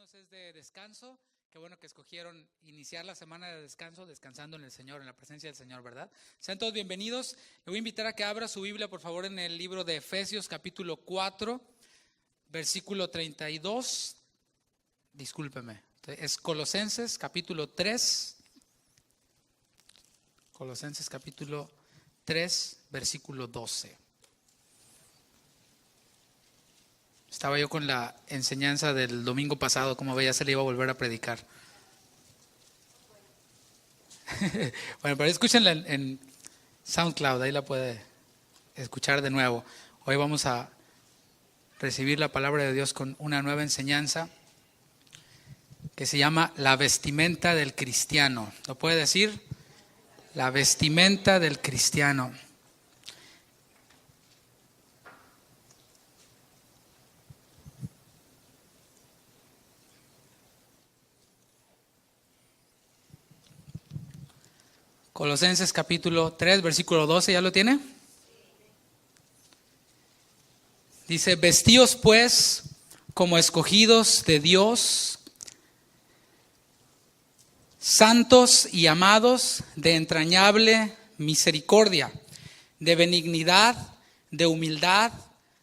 hermanos, es de descanso. Qué bueno que escogieron iniciar la semana de descanso descansando en el Señor, en la presencia del Señor, ¿verdad? Sean todos bienvenidos. Le voy a invitar a que abra su Biblia, por favor, en el libro de Efesios, capítulo 4, versículo 32. Discúlpeme, es Colosenses, capítulo 3. Colosenses, capítulo 3, versículo 12. Estaba yo con la enseñanza del domingo pasado, como veía, se le iba a volver a predicar. Bueno, pero escúchenla en SoundCloud, ahí la puede escuchar de nuevo. Hoy vamos a recibir la palabra de Dios con una nueva enseñanza que se llama la vestimenta del cristiano. ¿Lo puede decir? La vestimenta del cristiano. Colosenses capítulo 3, versículo 12, ¿ya lo tiene? Dice, vestíos pues como escogidos de Dios, santos y amados, de entrañable misericordia, de benignidad, de humildad,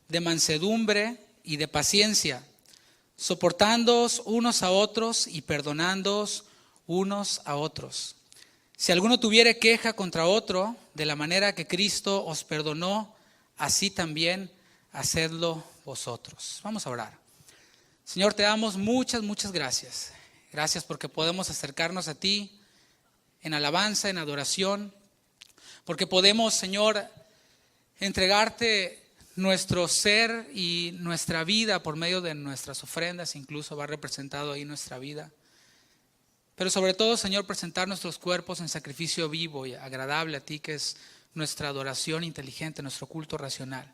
de mansedumbre y de paciencia, soportándoos unos a otros y perdonándoos unos a otros. Si alguno tuviere queja contra otro, de la manera que Cristo os perdonó, así también hacedlo vosotros. Vamos a orar. Señor, te damos muchas gracias. Gracias porque podemos acercarnos a ti en alabanza, en adoración. Porque podemos, Señor, entregarte nuestro ser y nuestra vida por medio de nuestras ofrendas. Incluso va representado ahí nuestra vida. Pero sobre todo, Señor, presentar nuestros cuerpos en sacrificio vivo y agradable a ti, que es nuestra adoración inteligente, nuestro culto racional.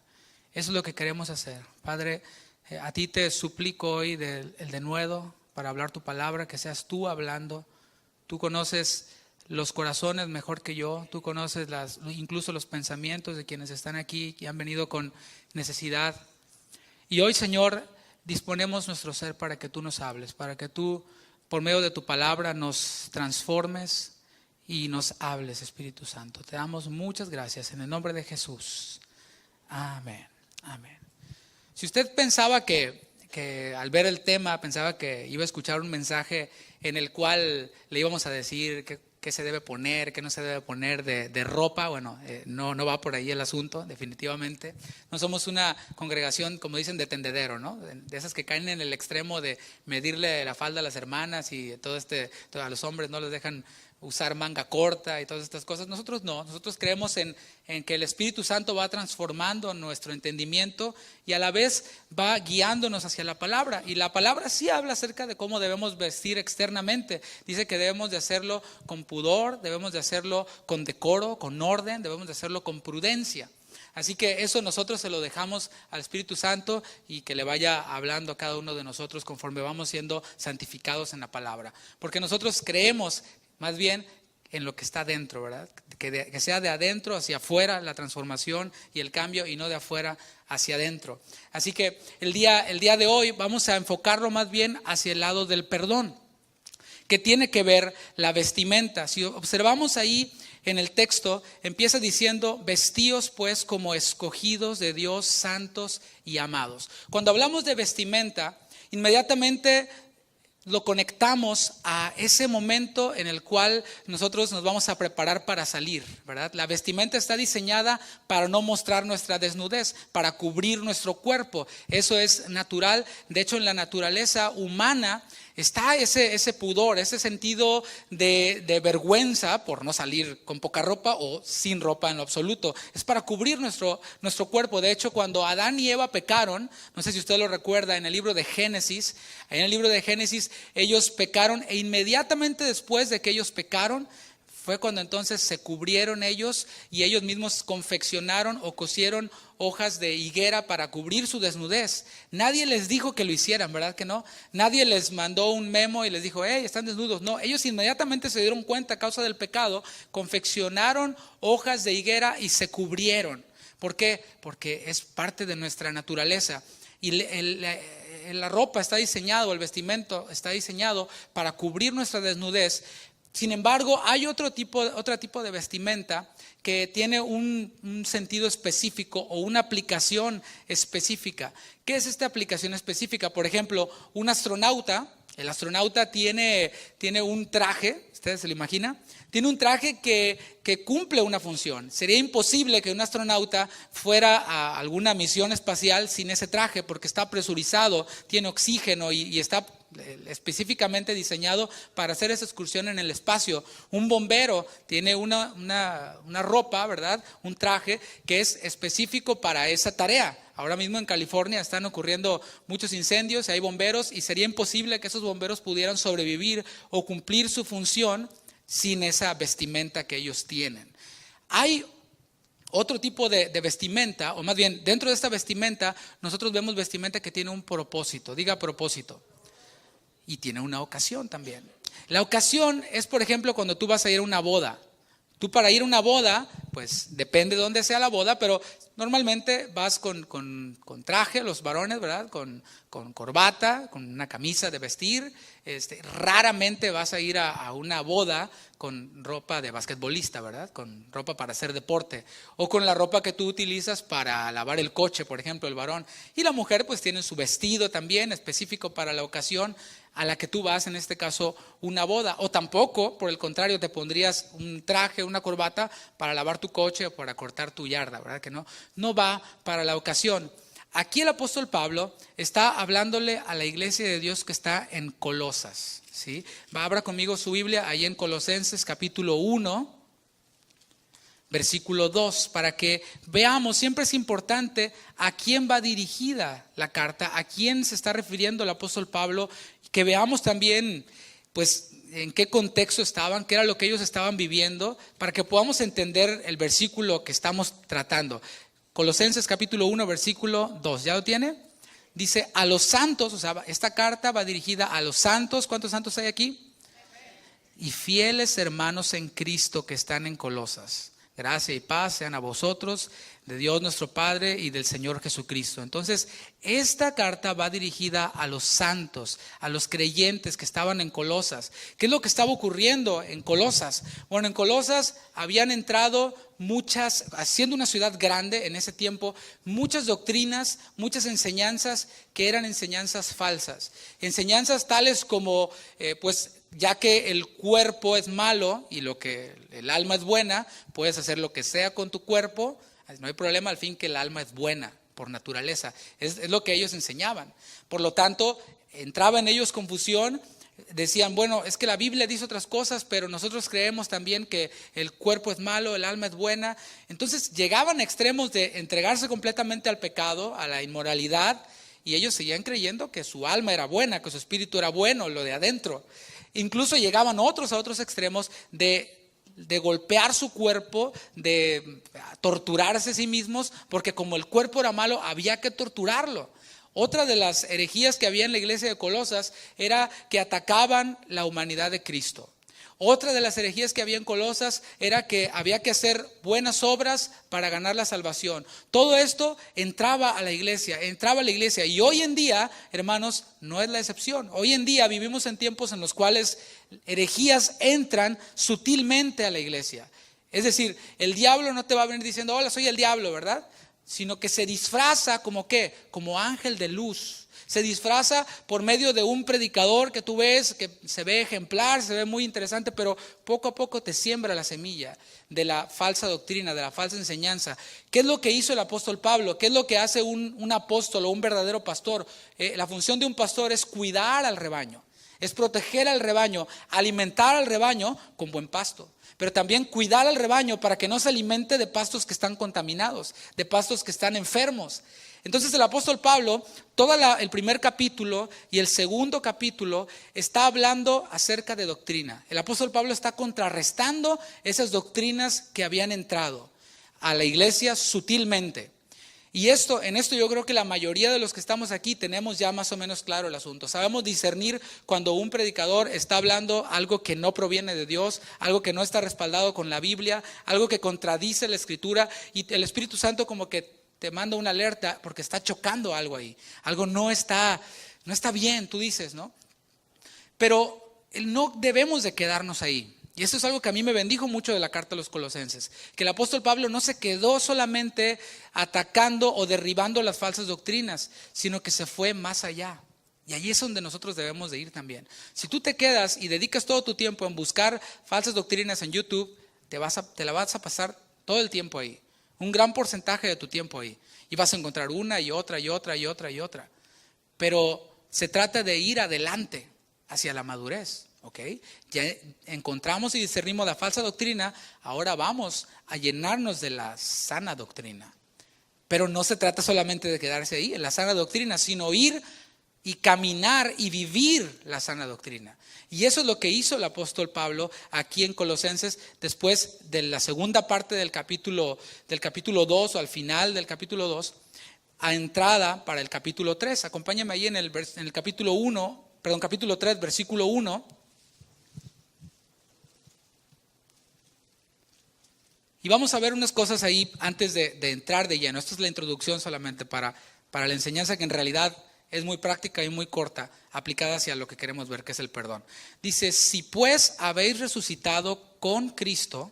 Eso es lo que queremos hacer. Padre, a ti te suplico hoy el denuedo para hablar tu palabra, que seas tú hablando. Tú conoces los corazones mejor que yo. Tú conoces incluso los pensamientos de quienes están aquí y han venido con necesidad. Y hoy, Señor, disponemos nuestro ser para que tú nos hables, para que tú, por medio de tu palabra, nos transformes y nos hables, Espíritu Santo. Te damos muchas gracias en el nombre de Jesús. Amén. Amén. Si usted pensaba que al ver el tema, pensaba que iba a escuchar un mensaje en el cual le íbamos a decir qué se debe poner, qué no se debe poner de ropa, bueno, no va por ahí el asunto, definitivamente. No somos una congregación, como dicen, de tendedero, ¿no? De esas que caen en el extremo de medirle la falda a las hermanas y a los hombres no les dejan usar manga corta y todas estas cosas. Nosotros no, nosotros creemos en que el Espíritu Santo va transformando nuestro entendimiento y a la vez va guiándonos hacia la palabra. Y la palabra sí habla acerca de cómo debemos vestir externamente. Dice que debemos de hacerlo con pudor, debemos de hacerlo con decoro, con orden, debemos de hacerlo con prudencia. Así que eso nosotros se lo dejamos al Espíritu Santo y que le vaya hablando a cada uno de nosotros conforme vamos siendo santificados en la palabra. Porque nosotros creemos más bien en lo que está dentro, ¿verdad? Que sea de adentro hacia afuera la transformación y el cambio y no de afuera hacia adentro. Así que el día de hoy vamos a enfocarlo más bien hacia el lado del perdón, que tiene que ver la vestimenta. Si observamos ahí en el texto, empieza diciendo, vestíos pues como escogidos de Dios, santos y amados. Cuando hablamos de vestimenta, inmediatamente lo conectamos a ese momento en el cual nosotros nos vamos a preparar para salir, ¿verdad? La vestimenta está diseñada para no mostrar nuestra desnudez, para cubrir nuestro cuerpo. Eso es natural. De hecho, en la naturaleza humana está ese pudor, ese sentido de vergüenza por no salir con poca ropa o sin ropa en lo absoluto. Es para cubrir nuestro cuerpo. De hecho, cuando Adán y Eva pecaron, no sé si usted lo recuerda, en el libro de Génesis, ellos pecaron e inmediatamente después de que ellos pecaron, fue cuando entonces se cubrieron ellos y ellos mismos confeccionaron o cosieron hojas de higuera para cubrir su desnudez. Nadie les dijo que lo hicieran, ¿verdad que no? Nadie les mandó un memo y les dijo, hey, están desnudos. No, ellos inmediatamente se dieron cuenta a causa del pecado, confeccionaron hojas de higuera y se cubrieron. ¿Por qué? Porque es parte de nuestra naturaleza. Y la ropa está diseñado, el vestimento está diseñado para cubrir nuestra desnudez. Sin embargo, hay otro tipo de vestimenta que tiene un sentido específico o una aplicación específica. ¿Qué es esta aplicación específica? Por ejemplo, un astronauta, el astronauta tiene un traje, ¿ustedes se lo imaginan? Tiene un traje que cumple una función. Sería imposible que un astronauta fuera a alguna misión espacial sin ese traje porque está presurizado, tiene oxígeno y está específicamente diseñado para hacer esa excursión en el espacio. Un bombero tiene una ropa, ¿verdad? Un traje que es específico para esa tarea. Ahora mismo en California están ocurriendo muchos incendios, hay bomberos y sería imposible que esos bomberos pudieran sobrevivir o cumplir su función sin esa vestimenta que ellos tienen. Hay otro tipo de vestimenta, o más bien dentro de esta vestimenta nosotros vemos vestimenta que tiene un propósito, diga propósito. Y tiene una ocasión también. La ocasión es, por ejemplo, cuando tú vas a ir a una boda. Tú para ir a una boda, pues depende de dónde sea la boda, pero normalmente vas con traje, los varones, ¿verdad? Con corbata, con una camisa de vestir. Raramente vas a ir a una boda con ropa de basquetbolista, ¿verdad? Con ropa para hacer deporte. O con la ropa que tú utilizas para lavar el coche, por ejemplo, el varón. Y la mujer pues tiene su vestido también específico para la ocasión a la que tú vas, en este caso, una boda. O tampoco, por el contrario, te pondrías un traje, una corbata para lavar tu coche o para cortar tu yarda, ¿verdad? Que no va para la ocasión. Aquí el apóstol Pablo está hablándole a la iglesia de Dios que está en Colosas, ¿sí? Abra conmigo su Biblia ahí en Colosenses capítulo 1, versículo 2, para que veamos, siempre es importante a quién va dirigida la carta, a quién se está refiriendo el apóstol Pablo, que veamos también, pues, en qué contexto estaban, qué era lo que ellos estaban viviendo, para que podamos entender el versículo que estamos tratando. Colosenses capítulo 1, versículo 2, ¿ya lo tiene? Dice, a los santos, o sea, esta carta va dirigida a los santos. ¿Cuántos santos hay aquí? Y fieles hermanos en Cristo que están en Colosas. Gracia y paz sean a vosotros, de Dios nuestro Padre y del Señor Jesucristo. Entonces, esta carta va dirigida a los santos, a los creyentes que estaban en Colosas. ¿Qué es lo que estaba ocurriendo en Colosas? Bueno, en Colosas habían entrado muchas, siendo una ciudad grande en ese tiempo, muchas doctrinas, muchas enseñanzas que eran enseñanzas falsas. Enseñanzas tales como, pues, ya que el cuerpo es malo y lo que el alma es buena, puedes hacer lo que sea con tu cuerpo, no hay problema, al fin que el alma es buena por naturaleza. Es lo que ellos enseñaban. Por lo tanto, entraba en ellos confusión. Decían, bueno, es que la Biblia dice otras cosas, pero nosotros creemos también que el cuerpo es malo, el alma es buena. Entonces llegaban a extremos de entregarse completamente al pecado, a la inmoralidad, y ellos seguían creyendo que su alma era buena, que su espíritu era bueno, lo de adentro. Incluso llegaban otros a otros extremos de golpear su cuerpo, de torturarse a sí mismos, porque como el cuerpo era malo, había que torturarlo. Otra de las herejías que había en la iglesia de Colosas era que atacaban la humanidad de Cristo. Otra de las herejías que había en Colosas era que había que hacer buenas obras para ganar la salvación. Todo esto entraba a la iglesia. Y hoy en día, hermanos, no es la excepción. Hoy en día vivimos en tiempos en los cuales herejías entran sutilmente a la iglesia. Es decir, el diablo no te va a venir diciendo, hola, soy el diablo, ¿verdad? Sino que se disfraza como ¿qué? Como ángel de luz. Se disfraza por medio de un predicador que tú ves, que se ve ejemplar, se ve muy interesante, pero poco a poco te siembra la semilla de la falsa doctrina, de la falsa enseñanza. ¿Qué es lo que hizo el apóstol Pablo? ¿Qué es lo que hace un apóstol o un verdadero pastor? La función de un pastor es cuidar al rebaño, es proteger al rebaño, alimentar al rebaño con buen pasto. Pero también cuidar al rebaño para que no se alimente de pastos que están contaminados, de pastos que están enfermos. Entonces el apóstol Pablo, todo el primer capítulo y el segundo capítulo está hablando acerca de doctrina. El apóstol Pablo está contrarrestando esas doctrinas que habían entrado a la iglesia sutilmente. Y en esto yo creo que la mayoría de los que estamos aquí tenemos ya más o menos claro el asunto. Sabemos discernir cuando un predicador está hablando algo que no proviene de Dios, algo que no está respaldado con la Biblia, algo que contradice la Escritura, y el Espíritu Santo como que te manda una alerta porque está chocando algo ahí. Algo no está No está bien, tú dices, ¿no? Pero no debemos de quedarnos ahí. Y eso es algo que a mí me bendijo mucho de la carta a los Colosenses, que el apóstol Pablo no se quedó solamente atacando o derribando las falsas doctrinas, sino que se fue más allá. Y ahí es donde nosotros debemos de ir también. Si tú te quedas y dedicas todo tu tiempo en buscar falsas doctrinas en YouTube, te la vas a pasar todo el tiempo ahí. Un gran porcentaje de tu tiempo ahí. Y vas a encontrar una y otra y otra y otra y otra. Pero se trata de ir adelante hacia la madurez. ¿Ok? Ya encontramos y discernimos la falsa doctrina, ahora vamos a llenarnos de la sana doctrina. Pero no se trata solamente de quedarse ahí en la sana doctrina, sino ir y caminar y vivir la sana doctrina. Y eso es lo que hizo el apóstol Pablo aquí en Colosenses, después de la segunda parte del capítulo 2 o al final del capítulo 2, a entrada para el capítulo 3. Acompáñame ahí en el capítulo 3, versículo 1. Y vamos a ver unas cosas ahí antes de entrar de lleno. Esto es la introducción solamente para la enseñanza, que en realidad es muy práctica y muy corta, aplicada hacia lo que queremos ver, que es el perdón. Dice, si pues habéis resucitado con Cristo,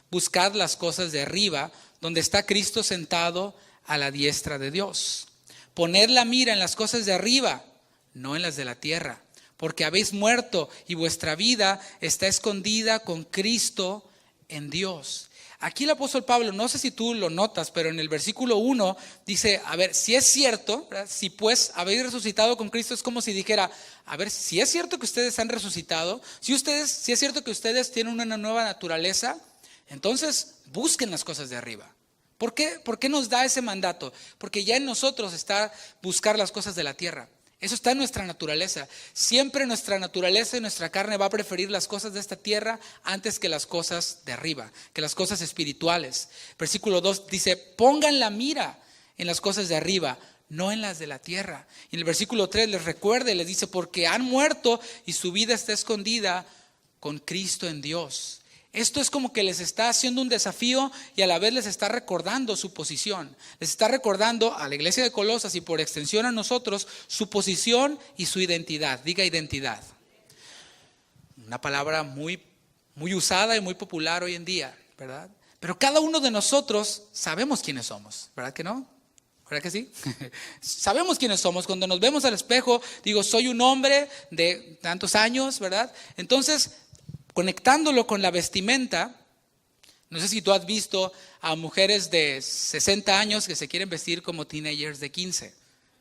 buscad las cosas de arriba, donde está Cristo sentado a la diestra de Dios. Poned la mira en las cosas de arriba, no en las de la tierra, porque habéis muerto y vuestra vida está escondida con Cristo en Dios. Aquí el apóstol Pablo, no sé si tú lo notas, pero en el versículo 1 dice, a ver, si es cierto, ¿verdad? Si pues habéis resucitado con Cristo, es como si dijera, a ver, si es cierto que ustedes han resucitado, si es cierto que ustedes tienen una nueva naturaleza, entonces busquen las cosas de arriba. ¿Por qué? ¿Por qué nos da ese mandato? Porque ya en nosotros está buscar las cosas de la tierra. Eso está en nuestra naturaleza. Siempre nuestra naturaleza y nuestra carne va a preferir las cosas de esta tierra antes que las cosas de arriba, que las cosas espirituales. Versículo 2 dice, pongan la mira en las cosas de arriba, no en las de la tierra. Y en el versículo 3 les recuerda y les dice, porque han muerto y su vida está escondida con Cristo en Dios. Esto es como que les está haciendo un desafío y a la vez les está recordando su posición. Les está recordando a la iglesia de Colosas y por extensión a nosotros su posición y su identidad. Diga identidad. Una palabra muy, muy usada y muy popular hoy en día, ¿verdad? Pero cada uno de nosotros sabemos quiénes somos, ¿verdad que no? ¿Verdad que sí? Sabemos quiénes somos. Cuando nos vemos al espejo, digo, soy un hombre de tantos años, ¿verdad? Entonces, conectándolo con la vestimenta, no sé si tú has visto a mujeres de 60 años que se quieren vestir como teenagers de 15,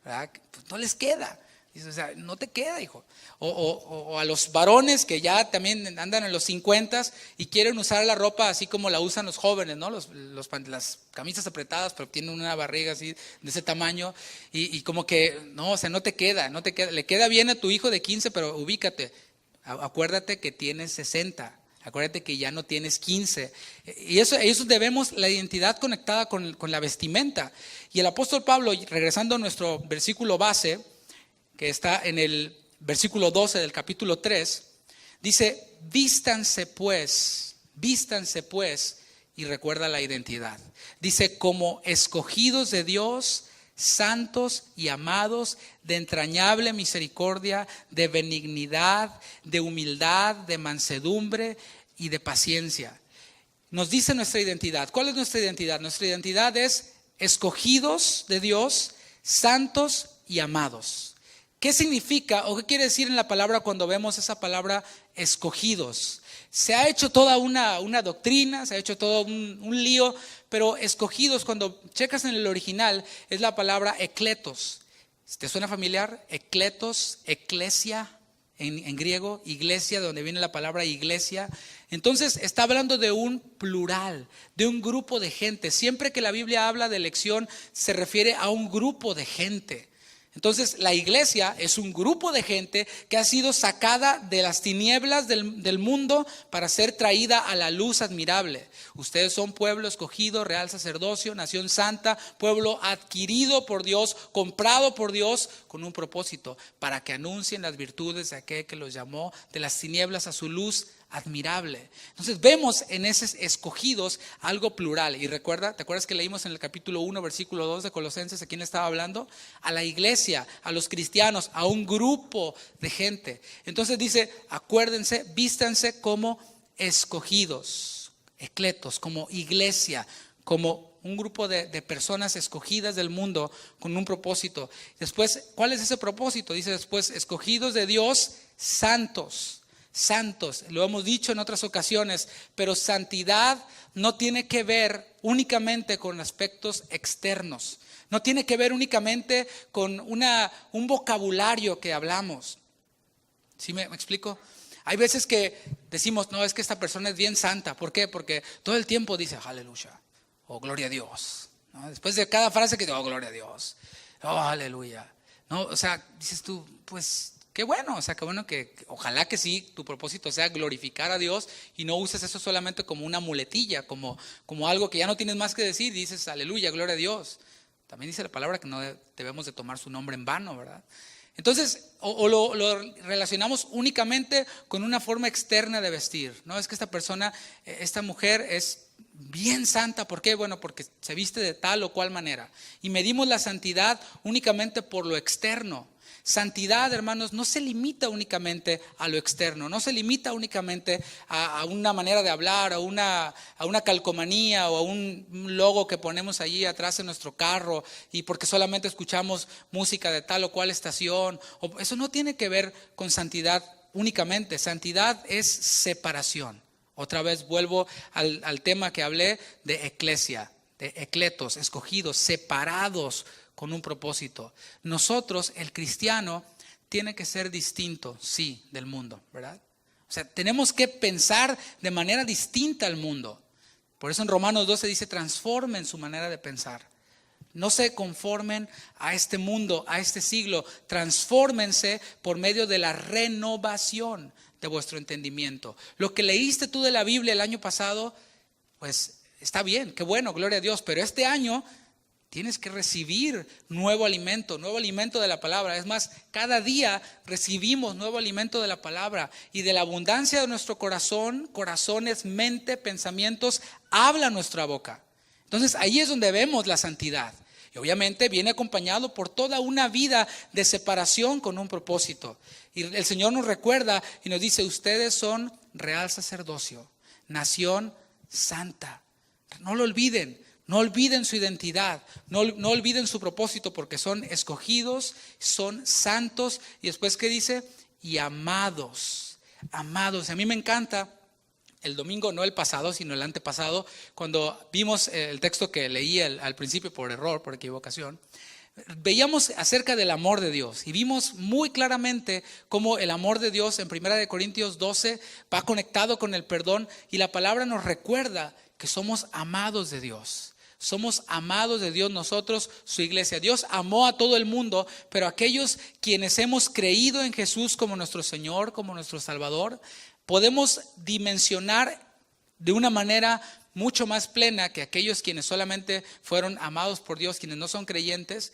¿verdad? Pues no les queda. O sea, no te queda, hijo. O a los varones que ya también andan en los 50 y quieren usar la ropa así como la usan los jóvenes, ¿no? Las camisas apretadas, pero tienen una barriga así de ese tamaño y como que, no, o sea, no te queda. Le queda bien a tu hijo de 15, pero ubícate. Acuérdate que tienes 60, acuérdate que ya no tienes 15. Y eso debemos la identidad conectada con la vestimenta. Y el apóstol Pablo, regresando a nuestro versículo base, que está en el versículo 12 del capítulo 3, dice, vístanse pues, y recuerda la identidad. Dice, como escogidos de Dios, santos y amados, de entrañable misericordia, de benignidad, de humildad, de mansedumbre y de paciencia. Nos dice nuestra identidad. ¿Cuál es nuestra identidad? Nuestra identidad es escogidos de Dios, santos y amados. ¿Qué significa o qué quiere decir en la palabra cuando vemos esa palabra escogidos? Se ha hecho toda una doctrina, se ha hecho todo un lío, pero escogidos, cuando checas en el original, es la palabra ekletos. ¿Te suena familiar? Ekletos, eclesia en griego, iglesia, de donde viene la palabra iglesia. Entonces está hablando de un plural, de un grupo de gente. Siempre que la Biblia habla de elección, se refiere a un grupo de gente. Entonces la iglesia es un grupo de gente que ha sido sacada de las tinieblas del mundo para ser traída a la luz admirable. Ustedes son pueblo escogido, real sacerdocio, nación santa, pueblo adquirido por Dios, comprado por Dios con un propósito, para que anuncien las virtudes de aquel que los llamó de las tinieblas a su luz admirable. Entonces vemos en esos escogidos algo plural. Y recuerda, ¿te acuerdas que leímos en el capítulo 1, versículo 2 de Colosenses? ¿A quién estaba hablando? A la iglesia, a los cristianos, a un grupo de gente. Entonces dice, acuérdense, vístanse como escogidos, ecletos, como iglesia, como un grupo de personas escogidas del mundo con un propósito. Después, ¿cuál es ese propósito? Dice después, escogidos de Dios, santos. Santos, lo hemos dicho en otras ocasiones, pero santidad no tiene que ver únicamente con aspectos externos. No tiene que ver únicamente con un vocabulario que hablamos. ¿Sí me explico? Hay veces que decimos, no, es que esta persona es bien santa. ¿Por qué? Porque todo el tiempo dice, aleluya. Oh, gloria a Dios, ¿no? Después de cada frase que digo, oh, gloria a Dios, oh, aleluya, ¿no? O sea, dices tú, pues, qué bueno, o sea, qué bueno que ojalá que sí, tu propósito sea glorificar a Dios y no uses eso solamente como una muletilla, como algo que ya no tienes más que decir, dices, aleluya, gloria a Dios. También dice la palabra que no debemos de tomar su nombre en vano, ¿verdad? Entonces, o lo relacionamos únicamente con una forma externa de vestir. No es que esta persona, esta mujer es bien santa. ¿Por qué? Bueno, porque se viste de tal o cual manera. Y medimos la santidad únicamente por lo externo. Santidad, hermanos, no se limita únicamente a lo externo, no se limita únicamente a una manera de hablar, a una calcomanía o a un logo que ponemos allí atrás en nuestro carro y porque solamente escuchamos música de tal o cual estación. Eso no tiene que ver con santidad únicamente. Santidad es separación. Otra vez vuelvo al tema que hablé de eclesia, de ecletos, escogidos, separados con un propósito. Nosotros, el cristiano, tiene que ser distinto, sí, del mundo, ¿verdad? O sea, tenemos que pensar de manera distinta al mundo. Por eso en Romanos 12 dice, transformen su manera de pensar. No se conformen a este mundo, a este siglo. Transfórmense por medio de la renovación de vuestro entendimiento. Lo que leíste tú de la Biblia el año pasado, pues está bien, qué bueno, gloria a Dios. Pero este año tienes que recibir nuevo alimento de la palabra. Es más, cada día recibimos nuevo alimento de la palabra. Y de la abundancia de nuestro corazón, corazones, mente, pensamientos, habla nuestra boca. Entonces ahí es donde vemos la santidad. Y obviamente viene acompañado por toda una vida de separación con un propósito. Y el Señor nos recuerda y nos dice, ustedes son real sacerdocio, nación santa. No lo olviden. No olviden su identidad, no olviden su propósito porque son escogidos, son santos. Y después, ¿qué dice? Y amados, amados. A mí me encanta el domingo, no el pasado, sino el antepasado, cuando vimos el texto que leí al principio por error, por equivocación. Veíamos acerca del amor de Dios y vimos muy claramente cómo el amor de Dios en 1 Corintios 12 va conectado con el perdón y la palabra nos recuerda que somos amados de Dios. Somos amados de Dios nosotros, su iglesia. Dios amó a todo el mundo, pero aquellos quienes hemos creído en Jesús como nuestro Señor, como nuestro Salvador, podemos dimensionar de una manera mucho más plena que aquellos quienes solamente fueron amados por Dios, quienes no son creyentes,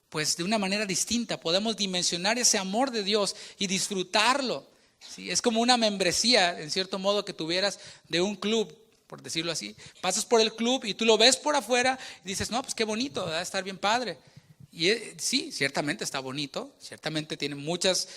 pues de una manera distinta. Podemos dimensionar ese amor de Dios y disfrutarlo. ¿Sí? Es como una membresía, en cierto modo, que tuvieras de un club, por decirlo así. Pasas por el club y tú lo ves por afuera y dices, no, pues qué bonito, va a estar bien padre. Y sí, ciertamente está bonito, ciertamente tiene muchas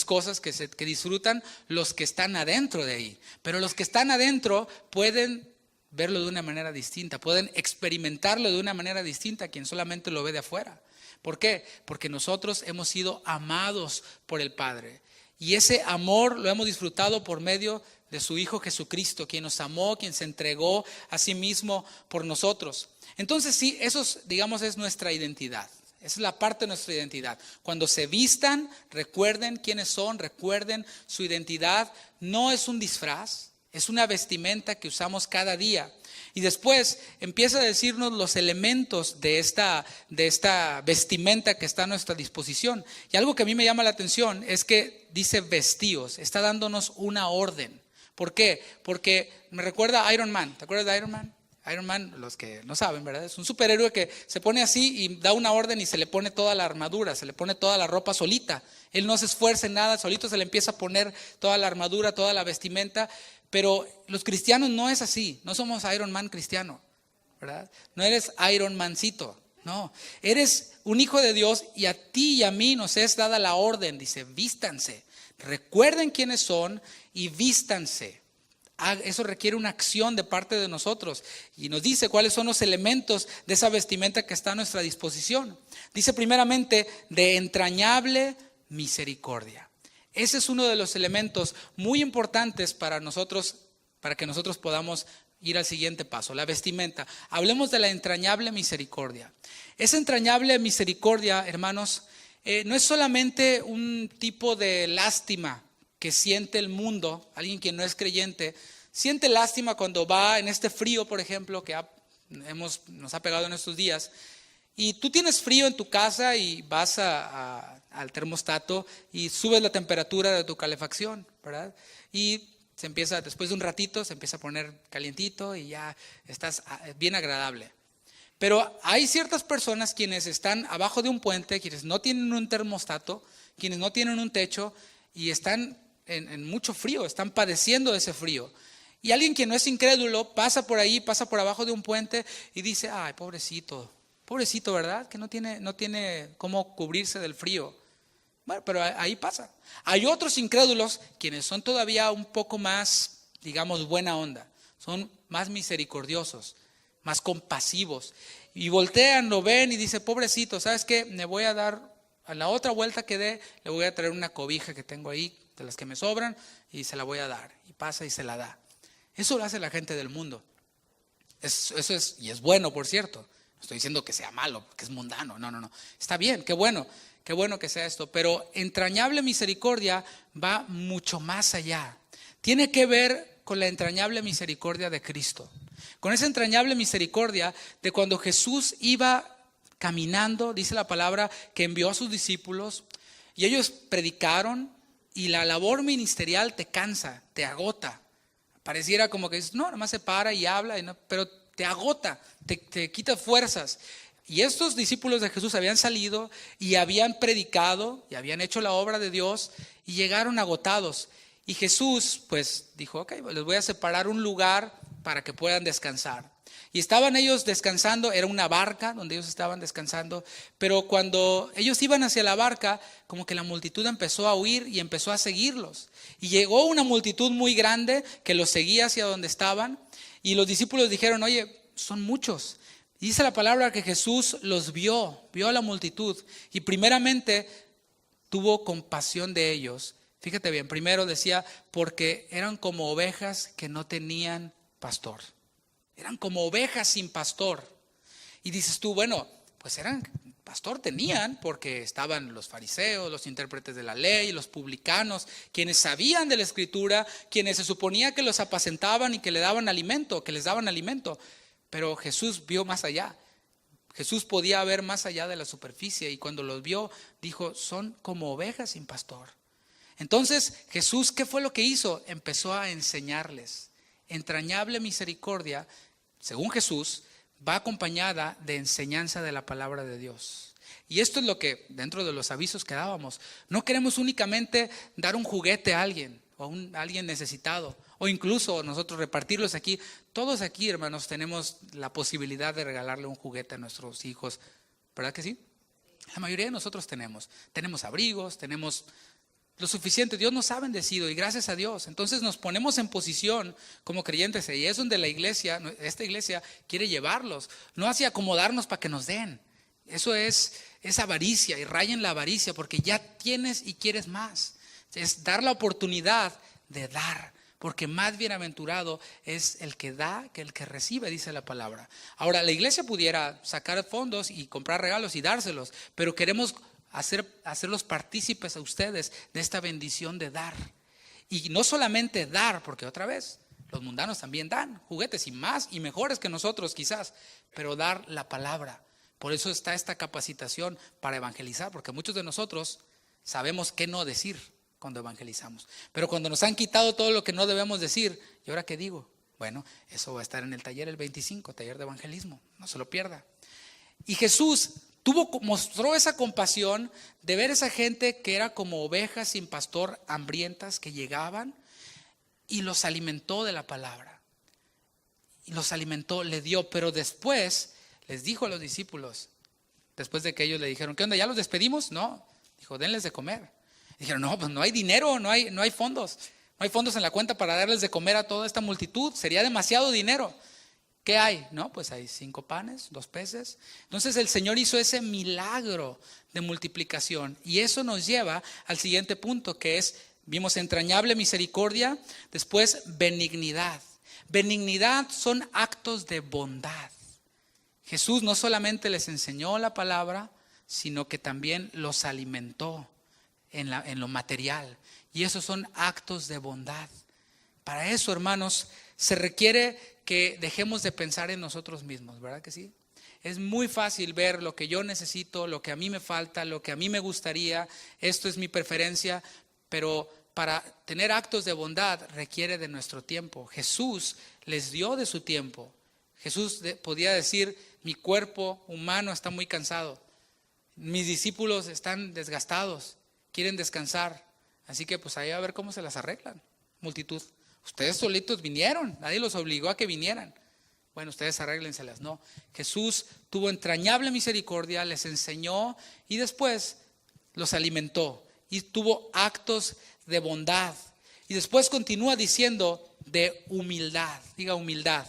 cosas que disfrutan los que están adentro de ahí. Pero los que están adentro pueden verlo de una manera distinta, pueden experimentarlo de una manera distinta a quien solamente lo ve de afuera. ¿Por qué? Porque nosotros hemos sido amados por el Padre. Y ese amor lo hemos disfrutado por medio de su Hijo Jesucristo, quien nos amó, quien se entregó a sí mismo por nosotros. Entonces sí, eso digamos es nuestra identidad. Esa es la parte de nuestra identidad. Cuando se vistan, recuerden quiénes son, recuerden su identidad. No es un disfraz, es una vestimenta que usamos cada día. Y después empieza a decirnos los elementos de esta vestimenta que está a nuestra disposición. Y algo que a mí me llama la atención es que dice vestíos, está dándonos una orden. ¿Por qué? Porque me recuerda a Iron Man. ¿Te acuerdas de Iron Man? Iron Man, los que no saben, ¿verdad? Es un superhéroe que se pone así y da una orden y se le pone toda la armadura, se le pone toda la ropa solita. Él no se esfuerza en nada, solito se le empieza a poner toda la armadura, toda la vestimenta. Pero los cristianos no es así, no somos Iron Man cristiano, ¿verdad? No eres Iron Mancito, no. Eres un hijo de Dios y a ti y a mí nos es dada la orden, dice, vístanse. Recuerden quiénes son y vístanse. Eso requiere una acción de parte de nosotros y nos dice cuáles son los elementos de esa vestimenta que está a nuestra disposición. Dice primeramente, de entrañable misericordia. Ese es uno de los elementos muy importantes para nosotros, para que nosotros podamos ir al siguiente paso, la vestimenta. Hablemos de la entrañable misericordia. Esa entrañable misericordia, hermanos, no es solamente un tipo de lástima que siente el mundo, alguien que no es creyente, siente lástima cuando va en este frío, por ejemplo, que nos ha pegado en estos días, y tú tienes frío en tu casa y vas al termostato y subes la temperatura de tu calefacción, ¿verdad? Y después de un ratito, se empieza a poner calientito y ya estás bien agradable. Pero hay ciertas personas quienes están abajo de un puente, quienes no tienen un termostato, quienes no tienen un techo y están en mucho frío, están padeciendo de ese frío. Y alguien que no es incrédulo pasa por ahí, pasa por abajo de un puente y dice, ay, pobrecito, ¿verdad? Que no tiene cómo cubrirse del frío. Bueno, pero ahí pasa. Hay otros incrédulos quienes son todavía un poco más, digamos, buena onda, son más misericordiosos, más compasivos. Y voltean, lo ven y dice, pobrecito, ¿sabes qué? Me voy a dar, a la otra vuelta que dé, le voy a traer una cobija que tengo ahí, de las que me sobran, y se la voy a dar. Y pasa y se la da. Eso lo hace la gente del mundo. Eso es, y es bueno, por cierto. No estoy diciendo que sea malo, que es mundano. No. Está bien, qué bueno que sea esto. Pero entrañable misericordia va mucho más allá. Tiene que ver con la entrañable misericordia de Cristo. Con esa entrañable misericordia de cuando Jesús iba caminando, dice la palabra, que envió a sus discípulos y ellos predicaron. Y la labor ministerial te cansa, te agota. Pareciera como que dices, no, nada más se para y habla, pero te agota, te quita fuerzas. Y estos discípulos de Jesús habían salido y habían predicado y habían hecho la obra de Dios y llegaron agotados. Y Jesús pues dijo, ok, les voy a separar un lugar para que puedan descansar. Y estaban ellos descansando, era una barca donde ellos estaban descansando, pero cuando ellos iban hacia la barca, como que la multitud empezó a huir y empezó a seguirlos. Y llegó una multitud muy grande que los seguía hacia donde estaban, y los discípulos dijeron, oye, son muchos. Y dice la palabra que Jesús los vio a la multitud, y primeramente tuvo compasión de ellos. Fíjate bien, primero decía, porque eran como ovejas que no tenían pastor. Eran como ovejas sin pastor. Y dices tú, bueno, pues pastor tenían, porque estaban los fariseos, los intérpretes de la ley, los publicanos, quienes sabían de la escritura, quienes se suponía que los apacentaban y que les daban alimento. Pero Jesús vio más allá. Jesús podía ver más allá de la superficie y cuando los vio, dijo, son como ovejas sin pastor. Entonces Jesús, ¿qué fue lo que hizo? Empezó a enseñarles. Entrañable misericordia, según Jesús, va acompañada de enseñanza de la palabra de Dios. Y esto es lo que, dentro de los avisos que dábamos, no queremos únicamente dar un juguete a alguien o a alguien necesitado, o incluso nosotros repartirlos aquí. Todos aquí, hermanos, tenemos la posibilidad de regalarle un juguete a nuestros hijos, ¿verdad que sí? La mayoría de nosotros tenemos abrigos, tenemos lo suficiente. Dios nos ha bendecido y gracias a Dios. Entonces nos ponemos en posición como creyentes y es donde esta iglesia quiere llevarlos. No hacia acomodarnos para que nos den. Eso es avaricia y rayen la avaricia porque ya tienes y quieres más. Es dar la oportunidad de dar. Porque más bienaventurado es el que da que el que recibe, dice la palabra. Ahora, la iglesia pudiera sacar fondos y comprar regalos y dárselos, pero queremos hacerlos partícipes a ustedes de esta bendición de dar. Y no solamente dar, porque otra vez, los mundanos también dan juguetes y más y mejores que nosotros quizás, pero dar la palabra. Por eso está esta capacitación para evangelizar, porque muchos de nosotros sabemos qué no decir cuando evangelizamos. Pero cuando nos han quitado todo lo que no debemos decir, ¿y ahora qué digo? Bueno, eso va a estar en el taller el 25, taller de evangelismo, no se lo pierda. Y Jesús mostró esa compasión de ver esa gente que era como ovejas sin pastor, hambrientas, que llegaban y los alimentó de la palabra. Y los alimentó, le dio, pero después les dijo a los discípulos, después de que ellos le dijeron, ¿qué onda? ¿Ya los despedimos? No, dijo, denles de comer. Dijeron, no, pues no hay dinero, no hay fondos. No hay fondos en la cuenta para darles de comer a toda esta multitud, sería demasiado dinero. ¿Qué hay? No, pues hay 5 panes, 2 peces. Entonces el Señor hizo ese milagro de multiplicación. Y eso nos lleva al siguiente punto, que es, vimos entrañable misericordia, después benignidad. Benignidad son actos de bondad. Jesús no solamente les enseñó la palabra, sino que también los alimentó en lo material. Y esos son actos de bondad. Para eso, hermanos, se requiere que dejemos de pensar en nosotros mismos, ¿verdad que sí? Es muy fácil ver lo que yo necesito, lo que a mí me falta, lo que a mí me gustaría, esto es mi preferencia, pero para tener actos de bondad requiere de nuestro tiempo. Jesús les dio de su tiempo. Jesús podía decir, mi cuerpo humano está muy cansado, mis discípulos están desgastados, quieren descansar, así que pues ahí a ver cómo se las arreglan, multitud. Ustedes solitos vinieron, nadie los obligó a que vinieran. Bueno, ustedes arréglenselas. No, Jesús tuvo entrañable misericordia, les enseñó y después los alimentó y tuvo actos de bondad. Y después continúa diciendo de humildad, diga humildad.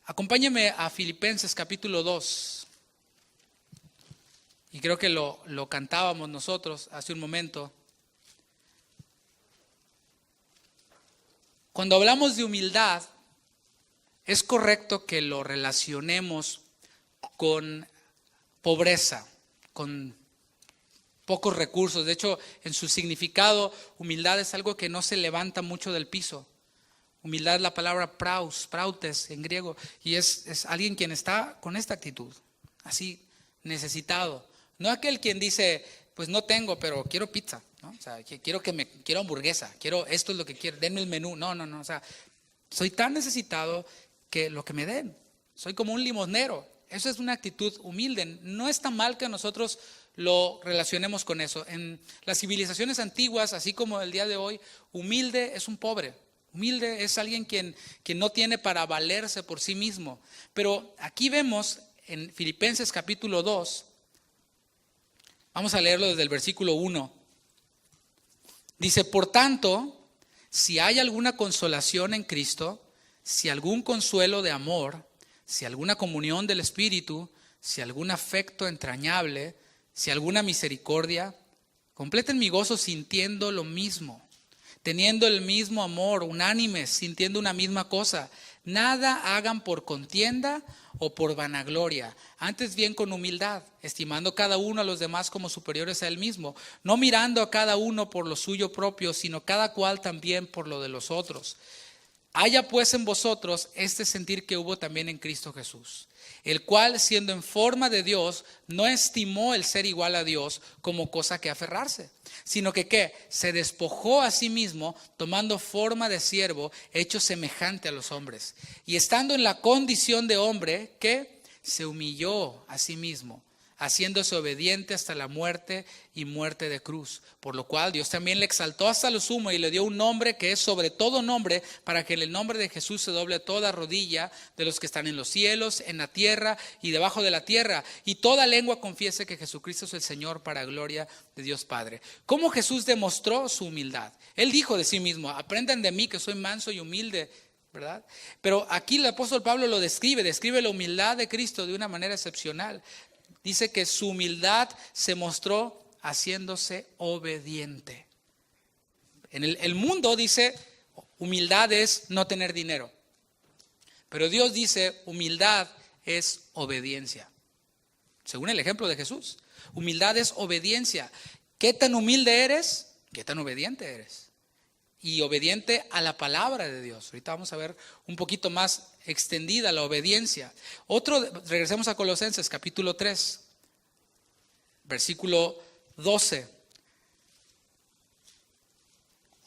Acompáñeme a Filipenses capítulo 2. Y creo que lo cantábamos nosotros hace un momento. Cuando hablamos de humildad, es correcto que lo relacionemos con pobreza, con pocos recursos. De hecho, en su significado, humildad es algo que no se levanta mucho del piso. Humildad es la palabra prautes en griego, y es alguien quien está con esta actitud, así, necesitado. No aquel quien dice, pues no tengo, pero quiero pizza, ¿no? O sea, quiero hamburguesa, esto es lo que quiero, denme el menú. No, o sea, soy tan necesitado que lo que me den, soy como un limosnero. Eso es una actitud humilde. No está mal que nosotros lo relacionemos con eso. En las civilizaciones antiguas, así como el día de hoy, humilde es un pobre. Humilde es alguien quien no tiene para valerse por sí mismo. Pero aquí vemos en Filipenses capítulo 2, vamos a leerlo desde el versículo 1. Dice, por tanto, si hay alguna consolación en Cristo, si algún consuelo de amor, si alguna comunión del Espíritu, si algún afecto entrañable, si alguna misericordia, completen mi gozo sintiendo lo mismo, teniendo el mismo amor, unánimes, sintiendo una misma cosa. Nada hagan por contienda o por vanagloria, antes bien con humildad, estimando cada uno a los demás como superiores a él mismo, no mirando a cada uno por lo suyo propio, sino cada cual también por lo de los otros. Haya pues en vosotros este sentir que hubo también en Cristo Jesús, el cual, siendo en forma de Dios, no estimó el ser igual a Dios como cosa que aferrarse, sino que ¿qué? Se despojó a sí mismo, tomando forma de siervo, hecho semejante a los hombres. Y estando en la condición de hombre, ¿qué? Se humilló a sí mismo, haciéndose obediente hasta la muerte y muerte de cruz. Por lo cual Dios también le exaltó hasta lo sumo y le dio un nombre que es sobre todo nombre, para que en el nombre de Jesús se doble toda rodilla de los que están en los cielos, en la tierra y debajo de la tierra, y toda lengua confiese que Jesucristo es el Señor, para gloria de Dios Padre. ¿Cómo Jesús demostró su humildad? Él dijo de sí mismo, aprendan de mí que soy manso y humilde, ¿verdad? Pero aquí el apóstol Pablo lo describe la humildad de Cristo de una manera excepcional. Dice que su humildad se mostró haciéndose obediente. En el mundo dice, humildad es no tener dinero. Pero Dios dice, humildad es obediencia. Según el ejemplo de Jesús, humildad es obediencia. ¿Qué tan humilde eres? ¿Qué tan obediente eres? Y obediente a la palabra de Dios. Ahorita vamos a ver un poquito más extendida la obediencia. Regresemos a Colosenses capítulo 3, versículo 12.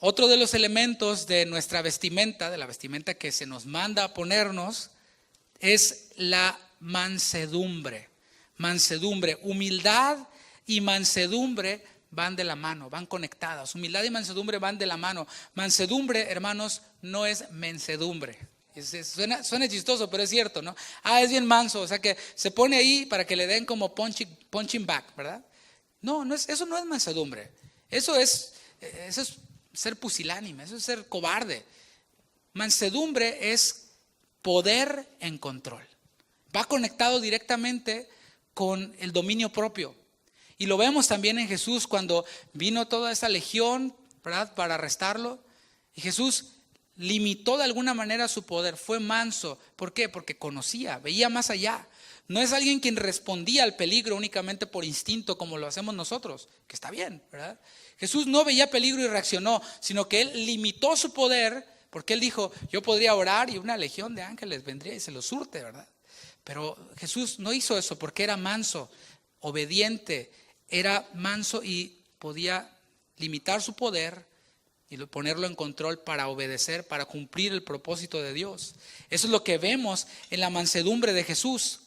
Otro de los elementos de nuestra vestimenta, de la vestimenta que se nos manda a ponernos, es la mansedumbre. Mansedumbre, humildad y mansedumbre van de la mano, van conectadas. Humildad y mansedumbre van de la mano. Mansedumbre, hermanos, no es mensedumbre. Suena chistoso, pero es cierto, ¿no? Es bien manso, o sea que se pone ahí para que le den como punching back, ¿verdad? No, eso no es mansedumbre. Eso es ser pusilánime, eso es ser cobarde. Mansedumbre es poder en control. Va conectado directamente con el dominio propio. Y lo vemos también en Jesús cuando vino toda esa legión, ¿verdad?, para arrestarlo. Y Jesús limitó de alguna manera su poder, fue manso. ¿Por qué? Porque conocía, veía más allá. No es alguien quien respondía al peligro únicamente por instinto como lo hacemos nosotros, que está bien, ¿verdad? Jesús no veía peligro y reaccionó, sino que Él limitó su poder porque Él dijo, yo podría orar y una legión de ángeles vendría y se los surte, ¿verdad? Pero Jesús no hizo eso porque era manso, obediente, era manso y podía limitar su poder y ponerlo en control para obedecer, para cumplir el propósito de Dios. Eso es lo que vemos en la mansedumbre de Jesús.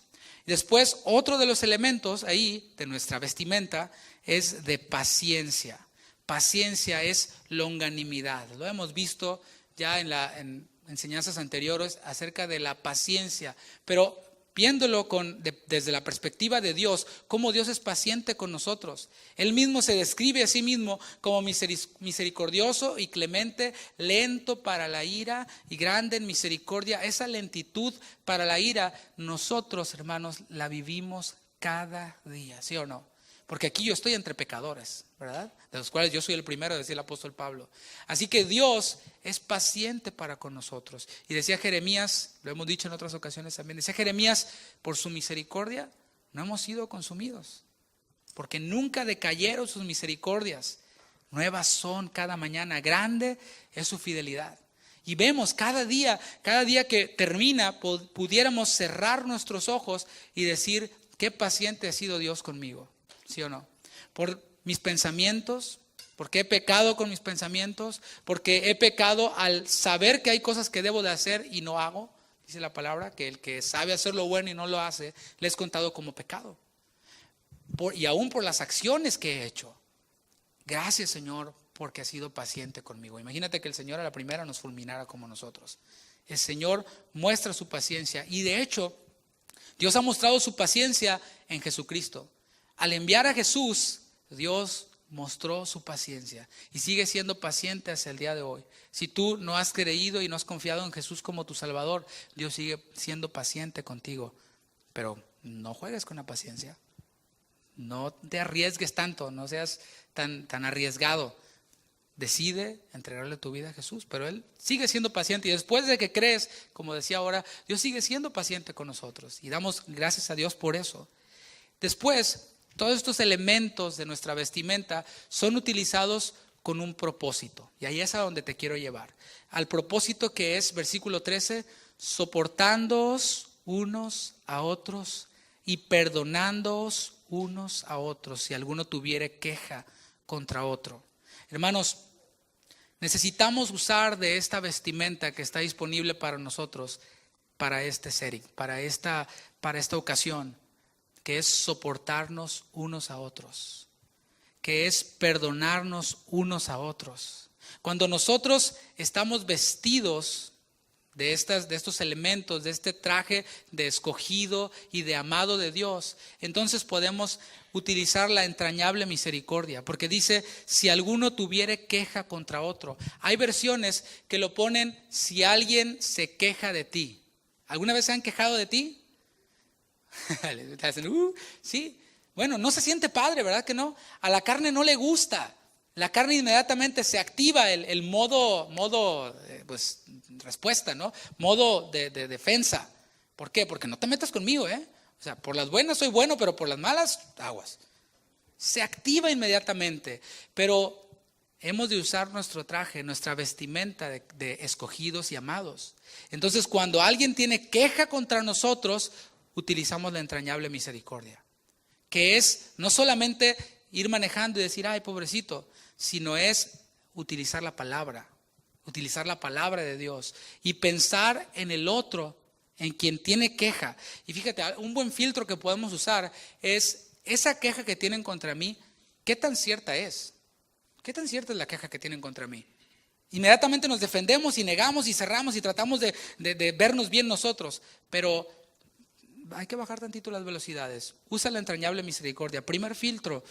Después, otro de los elementos ahí de nuestra vestimenta es de paciencia. Paciencia es longanimidad. Lo hemos visto ya en enseñanzas anteriores acerca de la paciencia, pero viéndolo desde la perspectiva de Dios, cómo Dios es paciente con nosotros. Él mismo se describe a sí mismo como misericordioso y clemente, lento para la ira y grande en misericordia. Esa lentitud para la ira, nosotros, hermanos, la vivimos cada día, ¿sí o no? Porque aquí yo estoy entre pecadores, ¿verdad? De los cuales yo soy el primero, decía el apóstol Pablo. Así que Dios es paciente para con nosotros. Y decía Jeremías, lo hemos dicho en otras ocasiones también, decía Jeremías, por su misericordia no hemos sido consumidos, porque nunca decayeron sus misericordias. Nuevas son cada mañana, grande es su fidelidad. Y vemos cada día que termina, pudiéramos cerrar nuestros ojos y decir, qué paciente ha sido Dios conmigo. ¿Sí o no? Por mis pensamientos, porque he pecado con mis pensamientos, porque he pecado al saber que hay cosas que debo de hacer y no hago. Dice la palabra que el que sabe hacer lo bueno y no lo hace, le es contado como pecado. Y aún por las acciones que he hecho. Gracias, Señor, porque has sido paciente conmigo. Imagínate que el Señor a la primera nos fulminara como nosotros. El Señor muestra su paciencia y de hecho, Dios ha mostrado su paciencia en Jesucristo. Al enviar a Jesús, Dios mostró su paciencia y sigue siendo paciente hasta el día de hoy. Si tú no has creído y no has confiado en Jesús como tu Salvador, Dios sigue siendo paciente contigo. Pero no juegues con la paciencia. No te arriesgues tanto, no seas tan arriesgado. Decide entregarle tu vida a Jesús, pero Él sigue siendo paciente y después de que crees, como decía ahora, Dios sigue siendo paciente con nosotros y damos gracias a Dios por eso. Después, todos estos elementos de nuestra vestimenta son utilizados con un propósito. Y ahí es a donde te quiero llevar. Al propósito que es, versículo 13, soportándoos unos a otros y perdonándoos unos a otros si alguno tuviere queja contra otro. Hermanos, necesitamos usar de esta vestimenta que está disponible para nosotros, para este setting, para esta ocasión, que es soportarnos unos a otros, que es perdonarnos unos a otros. Cuando nosotros estamos vestidos de estos elementos, de este traje de escogido y de amado de Dios, entonces podemos utilizar la entrañable misericordia, porque dice, si alguno tuviere queja contra otro. Hay versiones que lo ponen, si alguien se queja de ti. ¿Alguna vez se han quejado de ti? Sí, bueno, no se siente padre, ¿verdad que no? A la carne no le gusta. La carne inmediatamente se activa el modo pues, respuesta, ¿no? Modo de defensa. ¿Por qué? Porque no te metas conmigo, ¿eh? O sea, por las buenas soy bueno, pero por las malas, aguas. Se activa inmediatamente, pero hemos de usar nuestro traje, nuestra vestimenta de escogidos y amados. Entonces, cuando alguien tiene queja contra nosotros, utilizamos la entrañable misericordia, que es no solamente ir manejando y decir, ay, pobrecito, sino es utilizar la palabra de Dios y pensar en el otro, en quien tiene queja. Y fíjate, un buen filtro que podemos usar es esa queja que tienen contra mí, ¿qué tan cierta es? ¿Qué tan cierta es la queja que tienen contra mí? Inmediatamente nos defendemos y negamos y cerramos y tratamos de vernos bien nosotros, pero hay que bajar tantito las velocidades. Usa la entrañable misericordia. Primer filtro,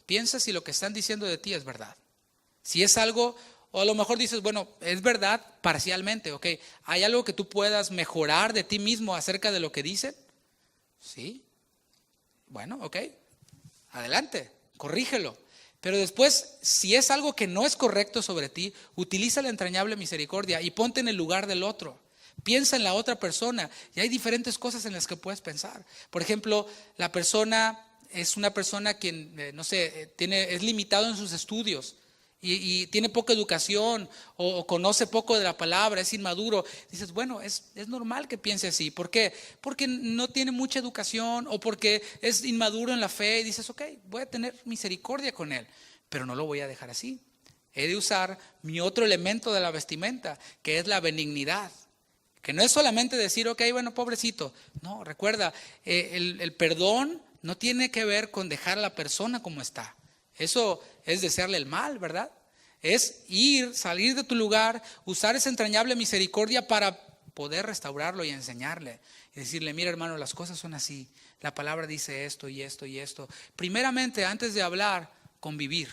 piensa si lo que están diciendo de ti es verdad. Si es algo, o a lo mejor dices, bueno, es verdad parcialmente, ok. ¿Hay algo que tú puedas mejorar de ti mismo acerca de lo que dicen? Sí. Bueno, ok. Adelante, corrígelo. Pero después, si es algo que no es correcto sobre ti, utiliza la entrañable misericordia y ponte en el lugar del otro. Piensa en la otra persona y hay diferentes cosas en las que puedes pensar. Por ejemplo, la persona es una persona quien, no sé, es limitado en sus estudios y tiene poca educación o conoce poco de la palabra, es inmaduro. Dices, bueno, es normal que piense así. ¿Por qué? Porque no tiene mucha educación o porque es inmaduro en la fe y dices, ok, voy a tener misericordia con él, pero no lo voy a dejar así. He de usar mi otro elemento de la vestimenta, que es la benignidad. Que no es solamente decir, ok, bueno, pobrecito. No, recuerda, el perdón no tiene que ver con dejar a la persona como está. Eso es desearle el mal, ¿verdad? Es salir de tu lugar, usar esa entrañable misericordia para poder restaurarlo y enseñarle. Y decirle, mira hermano, las cosas son así. La palabra dice esto y esto y esto. Primeramente, antes de hablar, convivir.